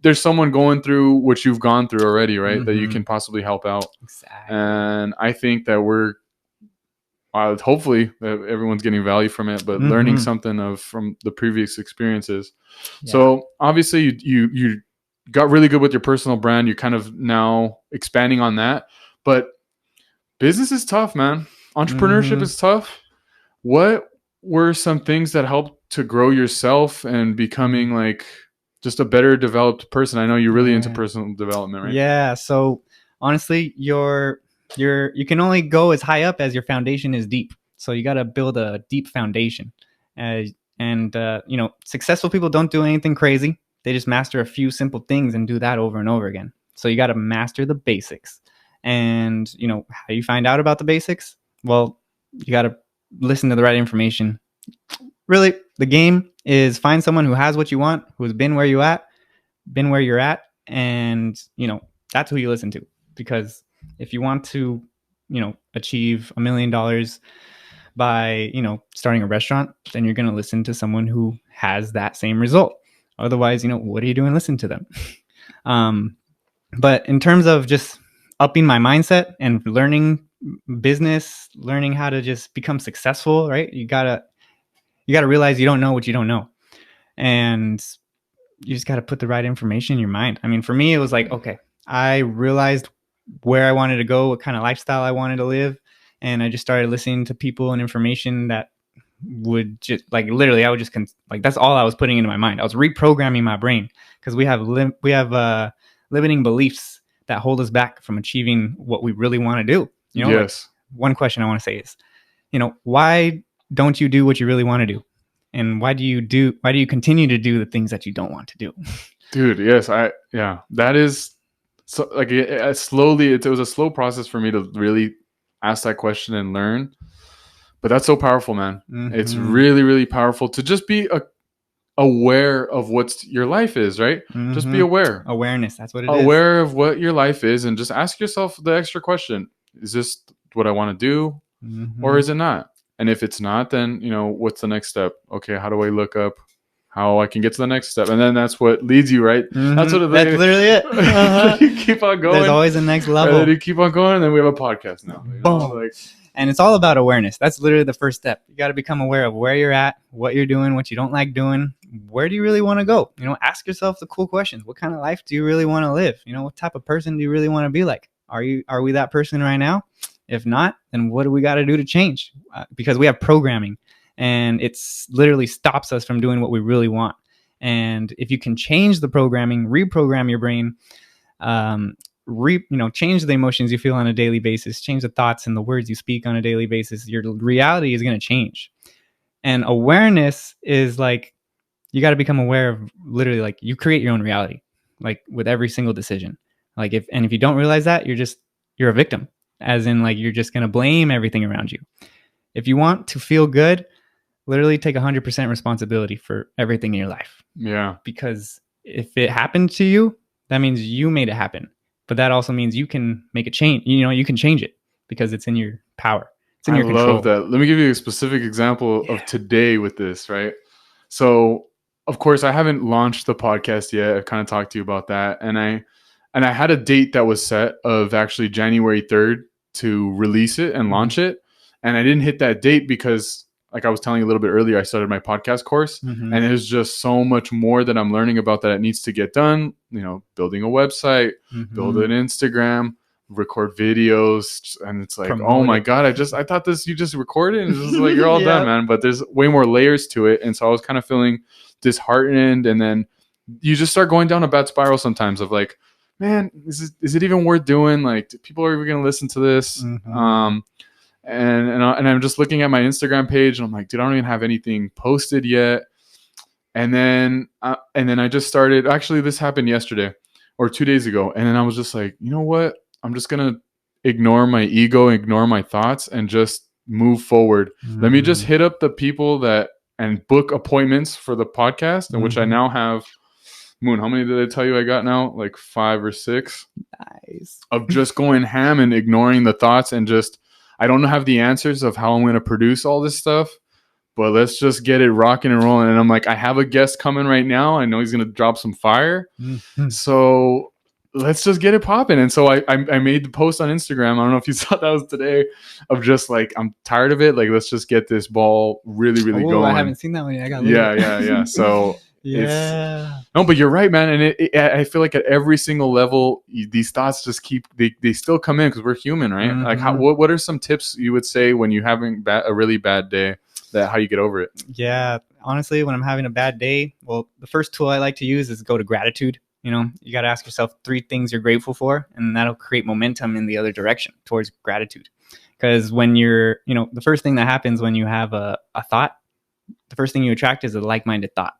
there's someone going through what you've gone through already, right? That you can possibly help out. Exactly. And I think that we're, hopefully that everyone's getting value from it, but learning something from the previous experiences. Yeah. So obviously you got really good with your personal brand. You're kind of now expanding on that, but business is tough, man. Entrepreneurship is tough. What were some things that helped to grow yourself and becoming like just a better developed person? I know you're really into personal development, right? Yeah. So honestly, you can only go as high up as your foundation is deep. So you got to build a deep foundation. You know, successful people don't do anything crazy. They just master a few simple things and do that over and over again. So you got to master the basics. And, you know, how do you find out about the basics? Well, you got to listen to the right information. Really, the game is find someone who has what you want, who's been where you're at, and, you know, that's who you listen to. Because if you want to, you know, achieve $1 million by, you know, starting a restaurant, then you're going to listen to someone who has that same result. Otherwise, you know, what are you doing? Listen to them. But in terms of just upping my mindset and learning business, learning how to just become successful, right? You gotta realize you don't know what you don't know. And you just got to put the right information in your mind. I mean, for me, it was like, okay, I realized where I wanted to go, what kind of lifestyle I wanted to live. And I just started listening to people and information that would just like, literally, I would just like, that's all I was putting into my mind. I was reprogramming my brain because we have limiting beliefs that hold us back from achieving what we really want to do. You know, yes. Like, one question I want to say is, you know, why don't you do what you really want to do? And why do you continue to do the things that you don't want to do? Dude, yes, that is so like it was a slow process for me to really ask that question and learn. But that's so powerful, man. It's really, really powerful to just be aware of what your life is, right? Just be aware. Awareness, that's what it is. Aware of what your life is, and just ask yourself the extra question. Is this what I want to do? Or is it not? And if it's not, then, you know, what's the next step? Okay, how do I look up how I can get to the next step? And then that's what leads you, right? That's literally it. You keep on going. There's always a next level. And then you keep on going, and then we have a podcast now. You know? Boom. And it's all about awareness. That's literally the first step. You got to become aware of where you're at, what you're doing, what you don't like doing. Where do you really want to go? You know, ask yourself the cool questions. What kind of life do you really want to live? You know, what type of person do you really want to be like? Are we that person right now? If not, then what do we got to do to change? Because we have programming, and it's literally stops us from doing what we really want. And if you can change the programming, reprogram your brain, change the emotions you feel on a daily basis, change the thoughts and the words you speak on a daily basis, your reality is going to change. And awareness is like, you got to become aware of literally like you create your own reality, like with every single decision. Like if you don't realize that, you're a victim, as in like, you're just going to blame everything around you. If you want to feel good, literally take 100% responsibility for everything in your life. Yeah. Because if it happened to you, that means you made it happen. But that also means you can make a change. You can change it because it's in your power. It's in your control. I love that. Let me give you a specific example of today with this, right? So, of course, I haven't launched the podcast yet. I've kind of talked to you about that. And I had a date that was set of actually January 3rd to release it and launch it. And I didn't hit that date because, like I was telling you a little bit earlier, I started my podcast course, and there's just so much more that I'm learning about that it needs to get done. Building a website, build an Instagram, record videos, and it's like, oh my God, I thought you just recorded and it's just like, you're all done, man. But there's way more layers to it. And so I was kind of feeling disheartened. And then you just start going down a bad spiral sometimes of like, man, is it even worth doing? Like, people are even going to listen to this? And I'm just looking at my Instagram page and I'm like, dude, I don't even have anything posted yet. And then I just started, actually this happened yesterday or 2 days ago. And then I was just like, you know what? I'm just going to ignore my ego, ignore my thoughts, and just move forward. Let me just hit up the people and book appointments for the podcast, in which I now have. Moon, how many did I tell you I got now? Like 5 or 6. Nice. Of just going ham and ignoring the thoughts, and just, I don't have the answers of how I'm going to produce all this stuff, but let's just get it rocking and rolling. And I'm like, I have a guest coming right now. I know he's going to drop some fire. So let's just get it popping. And so I made the post on Instagram. I don't know if you saw that was today, of just like, I'm tired of it. Like, let's just get this ball really, really going. I haven't seen that one yet. I got yeah. So yeah. No, but you're right, man. And I feel like at every single level, these thoughts just they still come in because we're human, right? Like, what are some tips you would say when you're having a really bad day, how you get over it? Yeah, honestly, when I'm having a bad day, well, the first tool I like to use is go to gratitude. You got to ask yourself 3 things you're grateful for, and that'll create momentum in the other direction towards gratitude. Because when you're, the first thing that happens when you have a thought, the first thing you attract is a like-minded thought.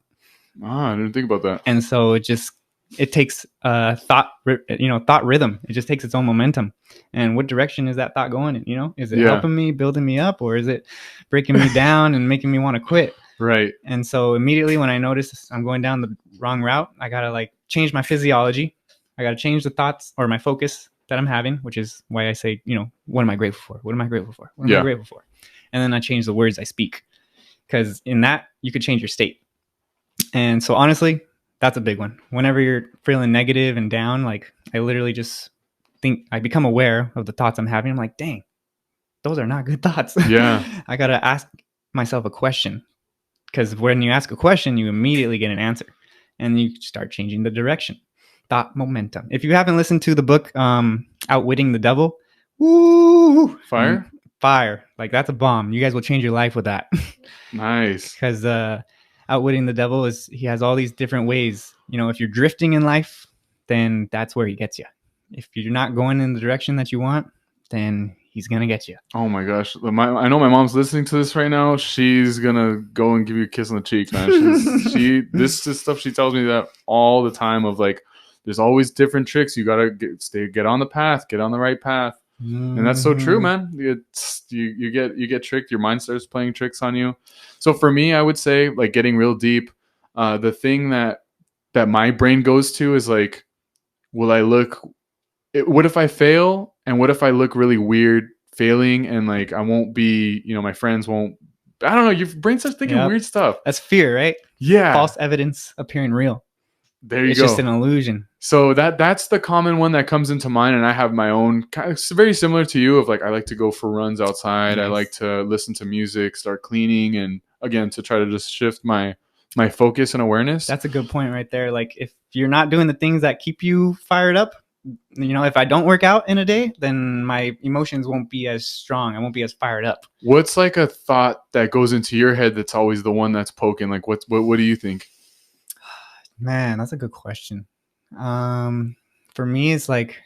I didn't think about that. And so it takes thought rhythm. It just takes its own momentum. And what direction is that thought going in? Is it helping me, building me up, or is it breaking me down and making me want to quit? Right. And so immediately when I notice I'm going down the wrong route, I got to change my physiology. I got to change the thoughts or my focus that I'm having, which is why I say, what am I grateful for? What am I grateful for? What am I grateful for? And then I change the words I speak, because in that you could change your state. And so honestly, that's a big one. Whenever you're feeling negative and down, I literally just I become aware of the thoughts I'm having. I'm like, dang, those are not good thoughts. Yeah. I got to ask myself a question, because when you ask a question, you immediately get an answer, and you start changing the direction. Thought momentum. If you haven't listened to the book, Outwitting the Devil, woo, fire. That's a bomb. You guys will change your life with that. Nice. Because Outwitting the Devil he has all these different ways. If you're drifting in life, then that's where he gets you. If you're not going in the direction that you want, then he's going to get you. Oh my gosh. I know my mom's listening to this right now. She's going to go and give you a kiss on the cheek, man. This is stuff she tells me that all the time, of like, there's always different tricks. You got to get on the path, get on the right path. And that's so true, man. You get tricked. Your mind starts playing tricks on you. So for me, I would say, like, getting real deep, the thing that my brain goes to is like, what if I fail? And what if I look really weird failing, and like, I won't be, my friends won't, I don't know. Your brain starts thinking weird stuff. That's fear, right? Yeah. False evidence appearing real. There you go. It's just an illusion. So that's the common one that comes into mind. And I have my own, very similar to you, of like, I like to go for runs outside. Nice. I like to listen to music, start cleaning, and again, to try to just shift my focus and awareness. That's a good point right there. Like, if you're not doing the things that keep you fired up, if I don't work out in a day, then my emotions won't be as strong. I won't be as fired up. What's like a thought that goes into your head that's always the one that's poking? Like, what do you think? Man, that's a good question. For me, it's like,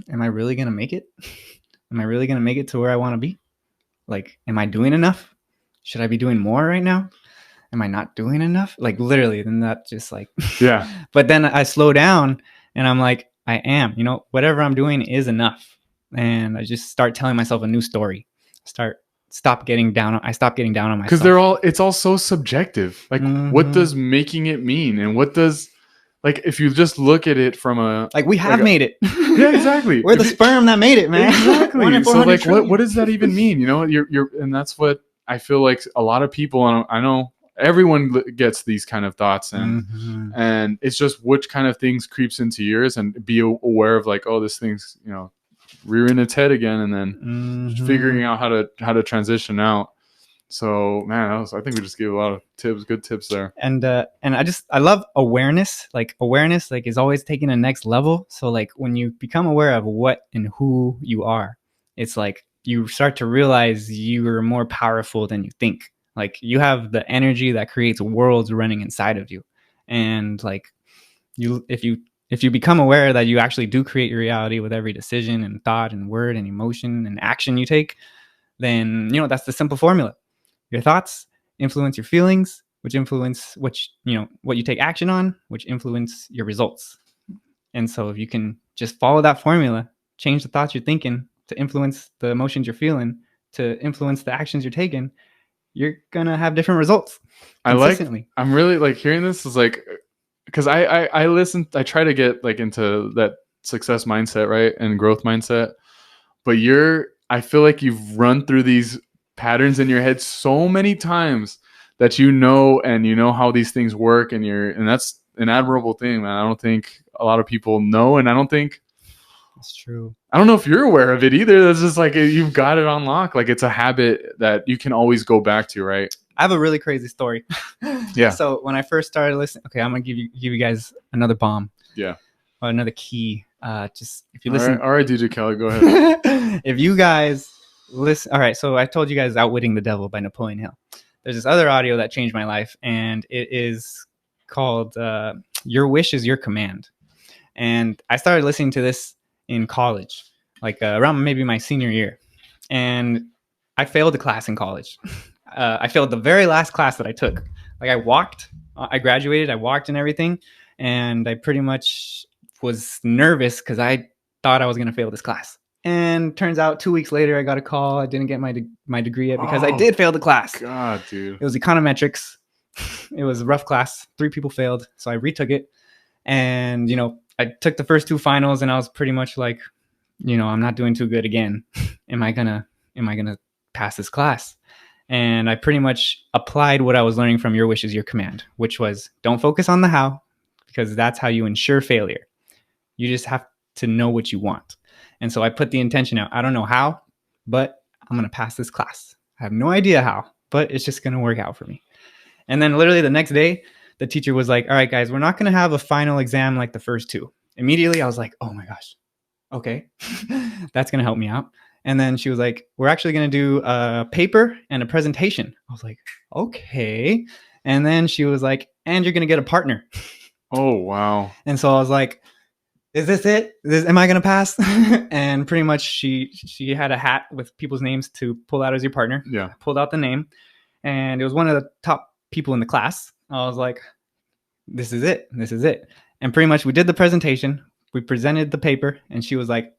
am I really going to make it? Am I really going to make it to where I want to be? Like, am I doing enough? Should I be doing more right now? Am I not doing enough? Like, literally, then that just like, yeah. But then I slow down and I'm like, I am, whatever I'm doing is enough. And I just start telling myself a new story. Start stopped getting down on myself. Because it's all so subjective. Like, what does making it mean? And what does, like, if you just look at it from a, like, we have made it. Yeah, exactly. We're the sperm that made it, man. Exactly. So like, what does that even mean? You know, you're, and that's what I feel like a lot of people, and I know everyone gets these kind of thoughts, and it's just which kind of things creeps into yours, and be aware of like, oh, this thing's, you know, rearing its head again, and then figuring out how to transition out. So man, I think we just gave a lot of good tips there. And I love awareness. Like, awareness like is always taking a next level. So like, when you become aware of what and who you are, it's like you start to realize you are more powerful than you think. Like, you have the energy that creates worlds running inside of you. And like, if you become aware that you actually do create your reality with every decision and thought and word and emotion and action you take, then, you know, that's the simple formula. Your thoughts influence your feelings, which influence what you take action on, which influence your results. And so if you can just follow that formula, change the thoughts you're thinking to influence the emotions you're feeling, to influence the actions you're taking, you're gonna have different results consistently. I'm really like hearing this is like, because I try to get like into that success mindset, right, and growth mindset, but I feel like you've run through these patterns in your head so many times that you know how these things work, and that's an admirable thing, man. I don't think a lot of people know, and I don't think that's true. I don't know if you're aware of it either. That's just like, you've got it on lock. Like, it's a habit that you can always go back to, right? I have a really crazy story. Yeah. So when I first started listening, okay, I'm gonna give you guys another bomb. Yeah. Or another key. Just if you listen. All right, DJ Kelly, go ahead. If you guys listen. All right. So I told you guys Outwitting the Devil by Napoleon Hill. There's this other audio that changed my life, and it is called Your Wish is Your Command. And I started listening to this in college, like around maybe my senior year. And I failed a class in college. I failed the very last class that I took. Like, I graduated, I walked and everything. And I pretty much was nervous because I thought I was going to fail this class. And turns out 2 weeks later, I got a call. I didn't get my degree yet because I did fail the class. God, dude. It was econometrics. It was a rough class. 3 people failed. So I retook it. And, you know, I took the first 2 finals, and I was pretty much like, you know, I'm not doing too good again. Am I gonna pass this class? And I pretty much applied what I was learning from Your Wish is Your Command, which was, don't focus on the how, because that's how you ensure failure. You just have to know what you want. And so I put the intention out. I don't know how, but I'm going to pass this class. I have no idea how, but it's just going to work out for me. And then literally the next day, the teacher was like, all right, guys, we're not going to have a final exam like the first 2. Immediately, I was like, oh my gosh, okay, that's going to help me out. And then she was like, we're actually going to do a paper and a presentation. I was like, okay. And then she was like, and you're going to get a partner. Oh, wow. And so I was like, is this it? Am I going to pass? And pretty much she had a hat with people's names to pull out as your partner. Yeah. I pulled out the name, and it was one of the top people in the class. I was like, this is it. This is it. And pretty much we did the presentation. We presented the paper, and she was like,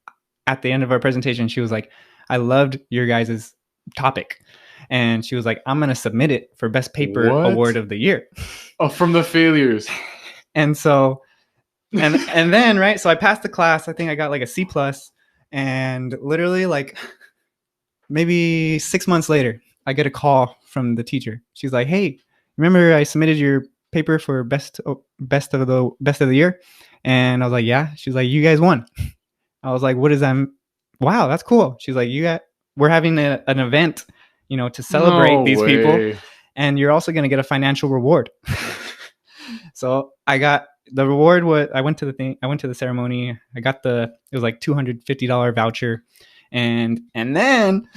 at the end of our presentation, she was like, I loved your guys' topic. And she was like, I'm going to submit it for Best Paper Award of the Year. Oh, from the failures. And so, and then, right, so I passed the class. I think I got like a C+. And literally like maybe 6 months later, I get a call from the teacher. She's like, hey, remember I submitted your paper for best of the year? And I was like, yeah. She's like, you guys won. I was like, what is that? Wow, that's cool. She's like, we're having an event, you know, to celebrate these people. And you're also going to get a financial reward. So I got the reward. I went to the ceremony. I got it was like $250 voucher. And then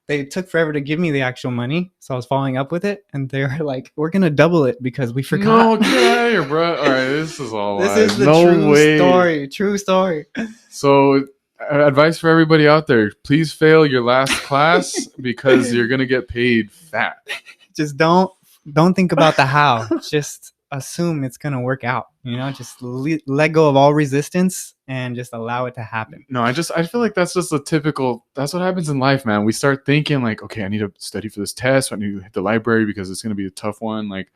they took forever to give me the actual money. So I was following up with it. And they were like, we're going to double it because we forgot. No, get out of here, bro. All right, this is all This lies. is the true story. So advice for everybody out there, please fail your last class because you're going to get paid fat. Just don't think about the how. Just assume it's gonna work out. Just let go of all resistance and just allow it to happen. No, I feel like that's just that's what happens in life, man. We start thinking like, okay, I need to study for this test. I need to hit the library because it's going to be a tough one. Like,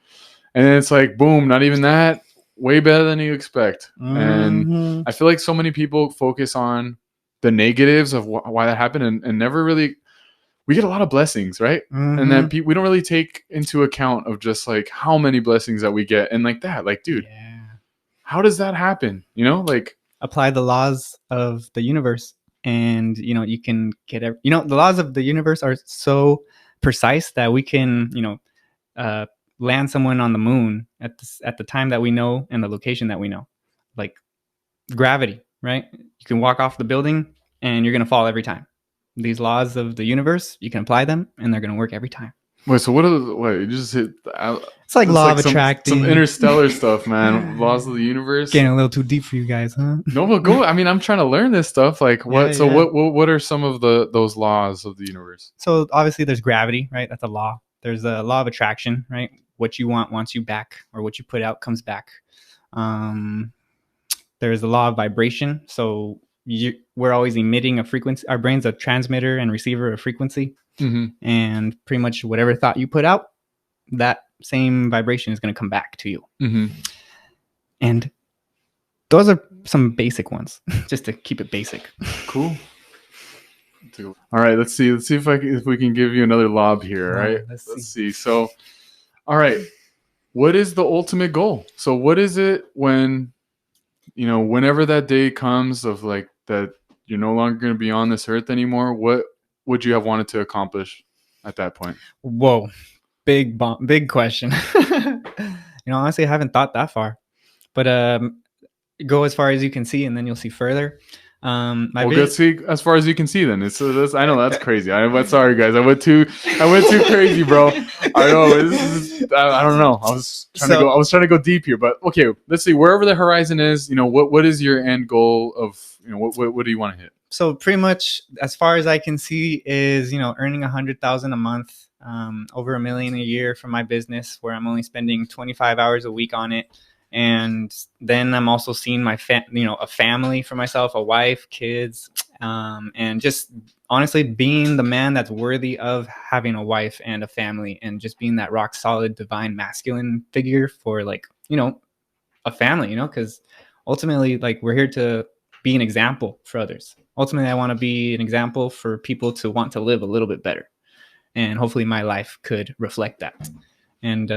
and then it's like, boom, not even that. Way better than you expect. And I feel like so many people focus on the negatives of why that happened and never really, we get a lot of blessings, right? And then we don't really take into account of just like how many blessings that we get. And like that, like, dude, how does that happen? Like, apply the laws of the universe, and you can get the laws of the universe are so precise that we can land someone on the moon at the time that we know and the location that we know. Like gravity, right? You can walk off the building and you're going to fall every time. These laws of the universe, you can apply them and they're going to work every time. Wait, so you just hit... It's like law of attracting. Some interstellar stuff, man. Laws of the universe. Getting a little too deep for you guys, huh? No, but go. I mean, I'm trying to learn this stuff. Like, what? Yeah, so, yeah. What are some of those laws of the universe? So, obviously, there's gravity, right? That's a law. There's a law of attraction, right? What you want wants you back, or what you put out comes back. There's the law of vibration. So, we're always emitting a frequency. Our brain's a transmitter and receiver of frequency. And pretty much whatever thought you put out, that same vibration is going to come back to you. And those are some basic ones, just to keep it basic. Cool. All right, let's see if we can give you another lob here. All right, let's see. So, all right, what is the ultimate goal? So, what is it when, whenever that day comes of like that you're no longer going to be on this earth anymore? What would you have wanted to accomplish at that point? Whoa, big question. Honestly, I haven't thought that far, but go as far as you can see, and then you'll see further. Go see as far as you can see. Then I know that's crazy. Sorry, guys. I went too crazy, bro. I know. I don't know. I was trying to go deep here, but okay. Let's see. Wherever the horizon is, what is your end goal of what do you want to hit? So pretty much, as far as I can see, is earning $100,000 a month, over $1 million a year from my business, where I'm only spending 25 hours a week on it. And then I'm also seeing my a family for myself, a wife, kids, and just honestly being the man that's worthy of having a wife and a family, and just being that rock solid divine masculine figure for a family, because ultimately we're here to be an example for others. Ultimately, I want to be an example for people to want to live a little bit better, and hopefully my life could reflect that. And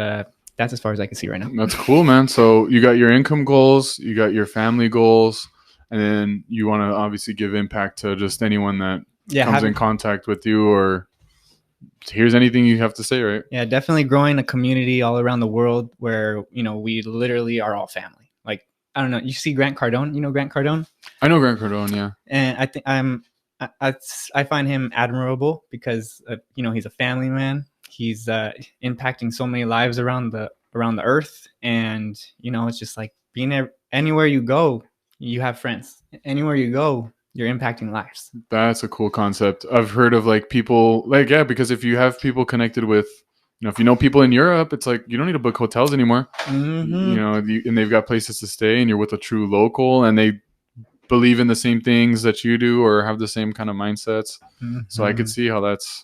that's as far as I can see right now. That's cool, man. So you got your income goals, you got your family goals, and then you want to obviously give impact to just anyone that comes in contact with you or hears anything you have to say, right? Yeah, definitely growing a community all around the world where, we literally are all family. Like, I don't know, you see Grant Cardone? You know Grant Cardone? I know Grant Cardone, yeah. And I think I find him admirable because, he's a family man. He's impacting so many lives around the earth, and it's just like being anywhere you go, you have friends. Anywhere you go, you're impacting lives. That's a cool concept. I've heard of people because if you have people connected with, if people in Europe, it's like you don't need to book hotels anymore. And they've got places to stay, and you're with a true local, and they believe in the same things that you do or have the same kind of mindsets. So I could see how that's.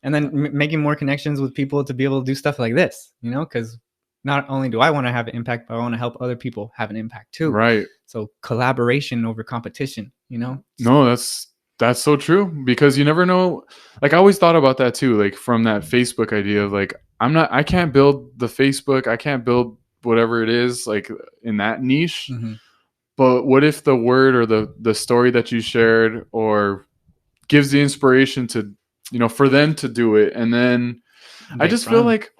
And then making more connections with people to be able to do stuff like this, because not only do I want to have an impact, but I want to help other people have an impact too. Right. So collaboration over competition, No, that's so true, because you never know. Like, I always thought about that too, like from that Facebook idea of like, I can't build the Facebook, I can't build whatever it is like in that niche. But what if the word or the story that you shared or gives the inspiration to, for them to do it. And then I just feel like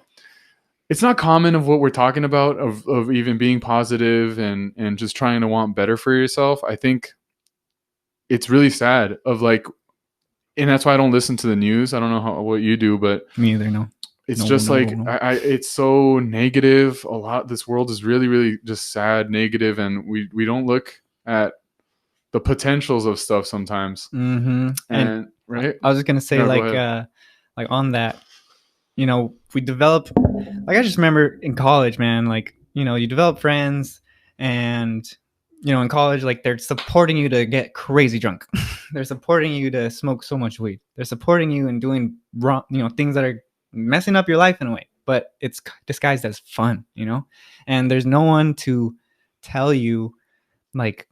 it's not common of what we're talking about of even being positive and just trying to want better for yourself. I think it's really sad and that's why I don't listen to the news. I don't know what you do, but me either. No, it's it's so negative. A lot. This world is really, really just sad, negative, and we don't look at the potentials of stuff sometimes. And right. I was just gonna say, on that, we develop. Like, I just remember in college, man. Like, you develop friends, and in college, like, they're supporting you to get crazy drunk. They're supporting you to smoke so much weed. They're supporting you in doing wrong, things that are messing up your life in a way, but it's disguised as fun, and there's no one to tell you, like,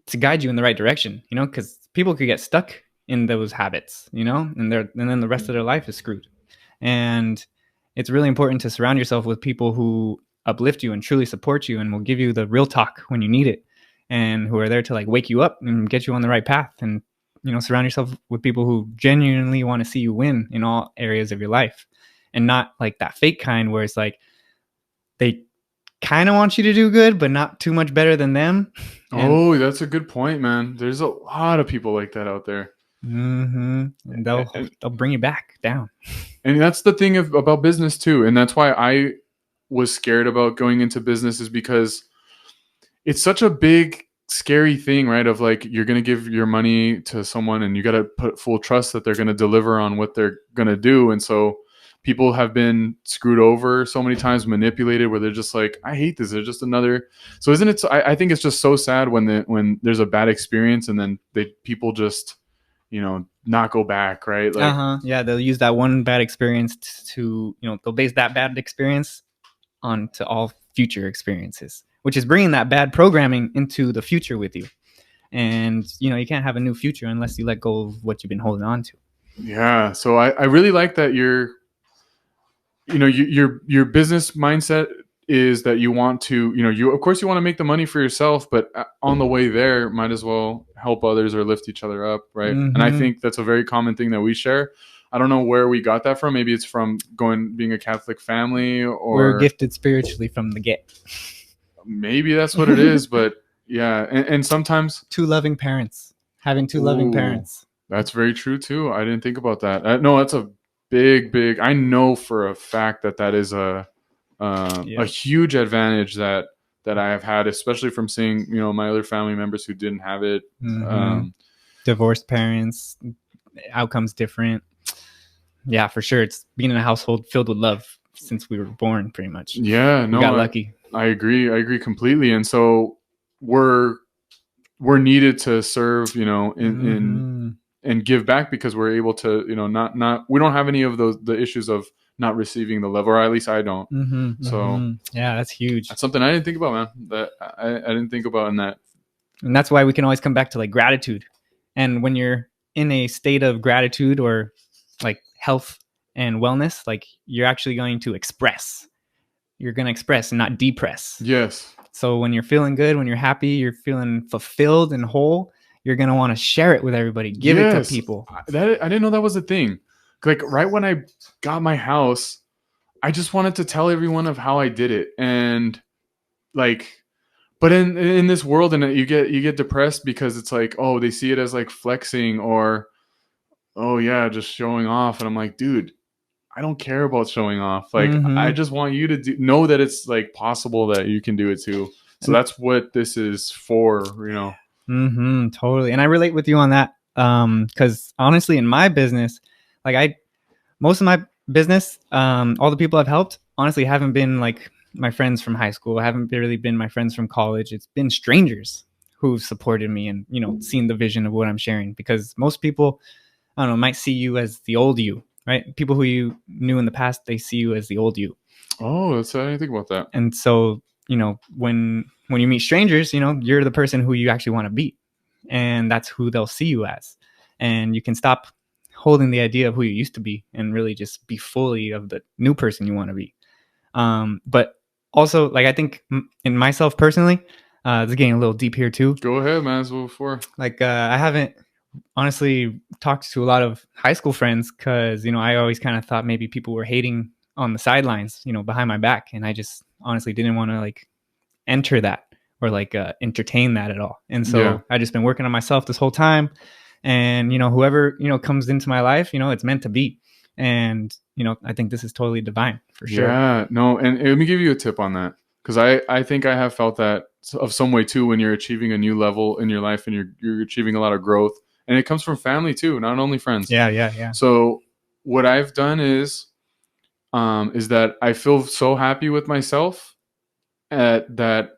to guide you in the right direction, because people could get stuck in those habits, and then the rest of their life is screwed. And it's really important to surround yourself with people who uplift you and truly support you and will give you the real talk when you need it, and who are there to, like, wake you up and get you on the right path. And surround yourself with people who genuinely want to see you win in all areas of your life, and not like that fake kind where it's like they kind of want you to do good but not too much better than them. Oh, that's a good point, man. There's a lot of people like that out there. And they'll bring you back down. And that's the thing about business too, and that's why I was scared about going into business, is because it's such a big, scary thing, right? Of like, you're going to give your money to someone and you got to put full trust that they're going to deliver on what they're going to do. And so people have been screwed over so many times, manipulated, where they're just like, I hate this. They're just another. So isn't it? I think it's just so sad when there's a bad experience and then people just, not go back, right? Like, Yeah, they'll use that one bad experience to, they'll base that bad experience onto all future experiences, which is bringing that bad programming into the future with you. And, you can't have a new future unless you let go of what you've been holding on to. Yeah. So I really like that your business mindset is that you want to, of course you want to make the money for yourself, but on the way there, might as well help others or lift each other up. Right. And I think that's a very common thing that we share. I don't know where we got that from. Maybe it's from being a Catholic family, or we're gifted spiritually from the get. Maybe that's what it is. But yeah. And sometimes having two loving parents. That's very true too. I didn't think about that. No, that's a big, I know for a fact that is a huge advantage that I have had, especially from seeing, my other family members who didn't have it. Divorced parents, outcomes different. Yeah, for sure. It's being in a household filled with love since we were born, pretty much. Yeah, no, we got lucky. I agree completely. And so we're needed to serve, and give back, because we're able to, we don't have any of the issues of not receiving the love, or at least I don't. Yeah, that's huge. That's something I didn't think about, man. That I didn't think about in that. And that's why we can always come back to, like, gratitude. And when you're in a state of gratitude or like health and wellness, like, you're actually going to express. You're going to express and not depress. Yes. So when you're feeling good, when you're happy, you're feeling fulfilled and whole, you're going to want to share it with everybody. Give it to people. I didn't know that was a thing. Like, right when I got my house, I just wanted to tell everyone of how I did it. And like, but in this world, and you get depressed because it's like, oh, they see it as like flexing, or, oh yeah, just showing off. And I'm like, dude, I don't care about showing off. Like, I just want you to know that it's like possible that you can do it too. So that's what this is for, Totally. And I relate with you on that. Because honestly, in my business, like, most of my business, all the people I've helped, honestly, haven't been like my friends from high school. Haven't really been my friends from college. It's been strangers who've supported me and, seen the vision of what I'm sharing. Because most people, I don't know, might see you as the old you, right? People who you knew in the past, they see you as the old you. Oh, I didn't think about that. And so, when you meet strangers, you're the person who you actually want to be. And that's who they'll see you as. And you can stop holding the idea of who you used to be and really just be fully of the new person you want to be. But also, like, I think in myself personally, this is getting a little deep here too. Go ahead, man. That's what before. Like, I haven't honestly talked to a lot of high school friends because, I always kind of thought maybe people were hating on the sidelines, behind my back. And I just honestly didn't want to like enter that or like entertain that at all. And so I just been working on myself this whole time. And, whoever, comes into my life, it's meant to be. And, I think this is totally divine for sure. Yeah, no. And let me give you a tip on that. Because I think I have felt that of some way too, when you're achieving a new level in your life and you're achieving a lot of growth. And it comes from family too, not only friends. Yeah. So what I've done is that I feel so happy with myself that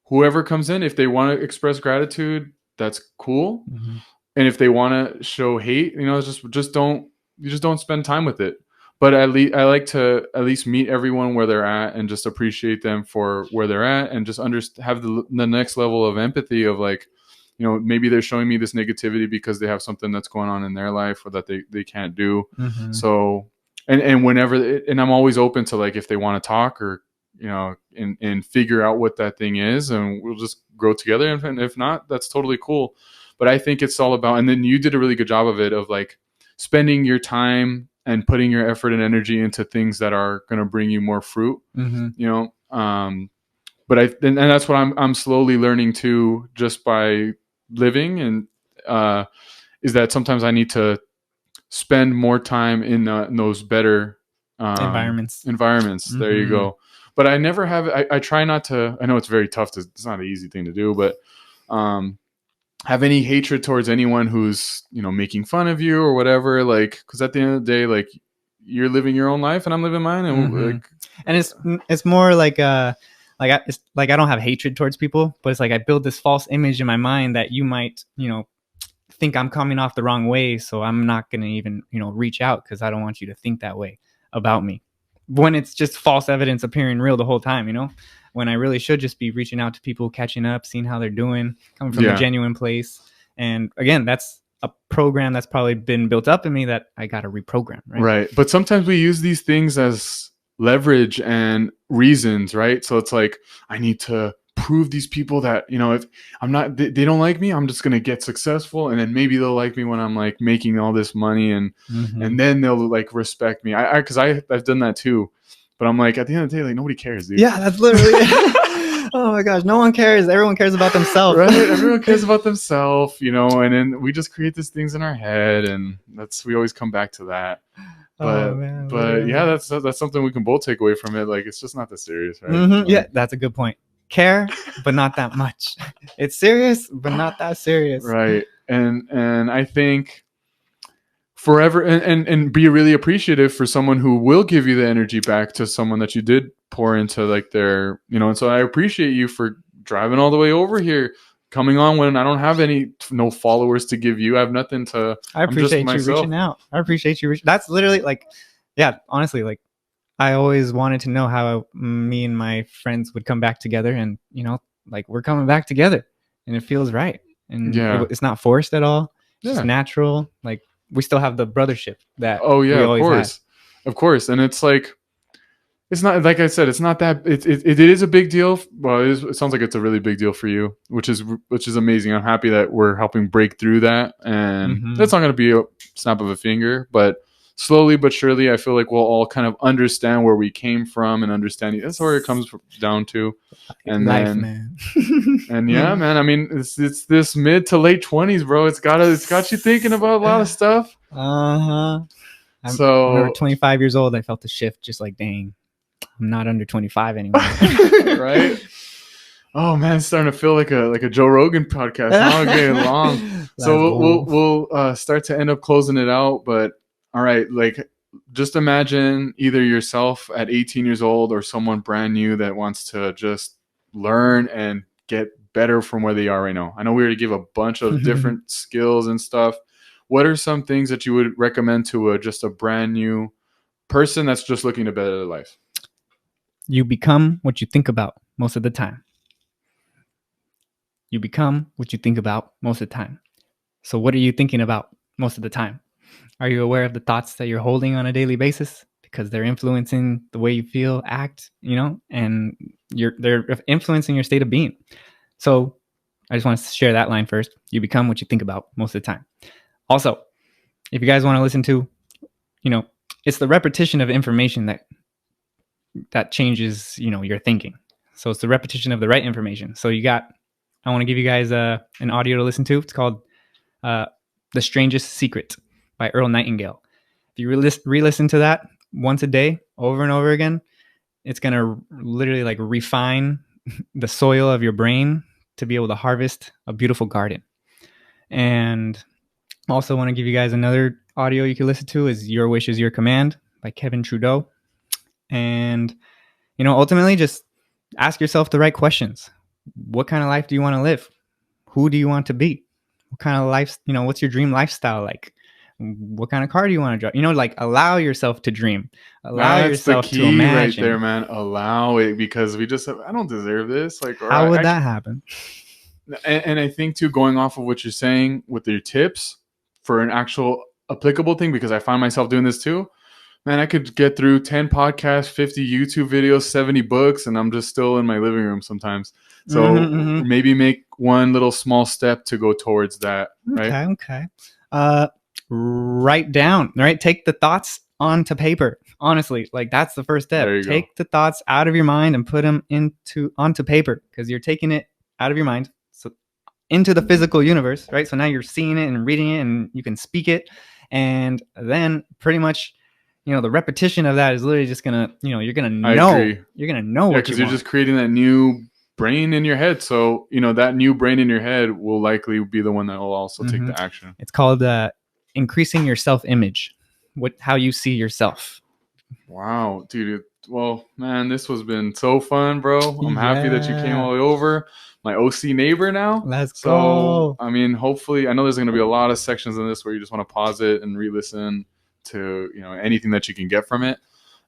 whoever comes in, if they want to express gratitude, that's cool. Mm-hmm. And if they want to show hate, you just don't spend time with it. But at least I like to at least meet everyone where they're at and just appreciate them for where they're at, and just have the next level of empathy of like, maybe they're showing me this negativity because they have something that's going on in their life or that they can't do. Mm-hmm. So, and whenever, and I'm always open to like, if they want to talk or, and figure out what that thing is, and we'll just grow together. And if not, that's totally cool. But I think it's all about, and then you did a really good job of it, of like spending your time and putting your effort and energy into things that are going to bring you more fruit, Mm-hmm. but and that's what I'm slowly learning too, just by living, and is that sometimes I need to spend more time in those better Environments. Mm-hmm. There you go. But I never have, I try not to, I know it's very tough it's not an easy thing to do, but have any hatred towards anyone who's, making fun of you or whatever, like, because at the end of the day, like, you're living your own life and I'm living mine, and like, and it's more like I don't have hatred towards people, but it's like I build this false image in my mind that you might, think I'm coming off the wrong way, so I'm not gonna even, reach out because I don't want you to think that way about me, when it's just false evidence appearing real the whole time, when I really should just be reaching out to people, catching up, seeing how they're doing, coming from a genuine place. And again, that's a program that's probably been built up in me that I got to reprogram. Right. But sometimes we use these things as leverage and reasons, right? So it's like, I need to prove these people that, if I'm not, they don't like me, I'm just going to get successful. And then maybe they'll like me when I'm like making all this money, and then they'll like respect me. Cause I've done that too. But I'm like, at the end of the day, like, nobody cares, dude. Yeah, that's literally oh my gosh, no one cares. Everyone cares about themselves. Right? Everyone cares about themselves, and then we just create these things in our head, and we always come back to that. But yeah, that's something we can both take away from it. Like, it's just not that serious, right? Like, yeah, that's a good point. Care, but not that much. It's serious, but not that serious. Right. And I think forever, and be really appreciative for someone who will give you the energy back to someone that you did pour into, like, their, and so I appreciate you for driving all the way over here, coming on when I don't have no followers to give you. I have nothing to. I appreciate you reaching out. I appreciate you. That's literally like, yeah, honestly, like, I always wanted to know how me and my friends would come back together, and like, we're coming back together, and it feels right, and it's not forced at all. It's just natural. Like, we still have the brothership that. Oh yeah, of course, and it's like, it's not, like I said, it's not that it is a big deal. Well, it sounds like it's a really big deal for you, which is amazing. I'm happy that we're helping break through that, and that's not going to be a snap of a finger, but slowly but surely, I feel like we'll all kind of understand where we came from, and understanding that's where it comes down to. And life, then, man. And yeah, man. I mean, it's this mid to late 20s, bro. It's got you thinking about a lot of stuff. So when I was 25 years old, I felt the shift. Just like, dang, I'm not under 25 anymore. Right? Oh man, it's starting to feel like a Joe Rogan podcast. Now getting long. So we'll start to end up closing it out, but. All right, like, just imagine either yourself at 18 years old or someone brand new that wants to just learn and get better from where they are right now. I know we already give a bunch of different skills and stuff. What are some things that you would recommend to just a brand new person that's just looking to better their life? You become what you think about most of the time. You become what you think about most of the time. So what are you thinking about most of the time? Are you aware of the thoughts that you're holding on a daily basis? Because they're influencing the way you feel, act, and they're influencing your state of being. So I just want to share that line first. You become what you think about most of the time. Also, if you guys want to listen to, it's the repetition of information that changes, your thinking. So it's the repetition of the right information. So I want to give you guys an audio to listen to. It's called The Strangest Secret by Earl Nightingale. If you re-listen to that once a day, over and over again, it's going to literally like refine the soil of your brain to be able to harvest a beautiful garden. And also want to give you guys another audio you can listen to is Your Wish is Your Command by Kevin Trudeau. And, ultimately just, Ask yourself the right questions. What kind of life do you want to live? Who do you want to be? What kind of life, what's your dream lifestyle like? What kind of car do you want to drive? Like, allow yourself to dream. Allow That's the yourself to key right imagine. there, man. Allow it, because we just have, I don't deserve this. Like, or How would actually, that happen? and I think too, going off of what you're saying with your tips for an actual applicable thing, because I find myself doing this too. Man, I could get through 10 podcasts, 50 YouTube videos, 70 books, and I'm just still in my living room sometimes. So maybe make one little small step to go towards that. Right? Okay. Write down, right? Take the thoughts onto paper. Honestly, like, that's the first step. Take the thoughts out of your mind and put them onto paper, because you're taking it out of your mind, so into the physical universe, right? So now you're seeing it and reading it, and you can speak it, and then pretty much, the repetition of that is literally just gonna, you're gonna know. You're gonna know what because you're just creating that new brain in your head. So that new brain in your head will likely be the one that will also take the action. It's called increasing your self-image, how you see yourself. Wow, dude. Well, man, this has been so fun, bro. I'm happy that you came all the way over. My OC neighbor now. Let's go. I mean, hopefully, I know there's going to be a lot of sections in this where you just want to pause it and re-listen to anything that you can get from it.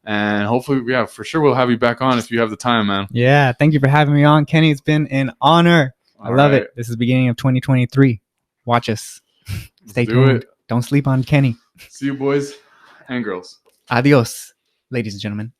And hopefully, yeah, for sure, we'll have you back on if you have the time, man. Yeah, thank you for having me on, Kenny. It's been an honor. I love it. This is the beginning of 2023. Watch us. Stay tuned. Don't sleep on Kenny. See you, boys and girls. Adios, ladies and gentlemen.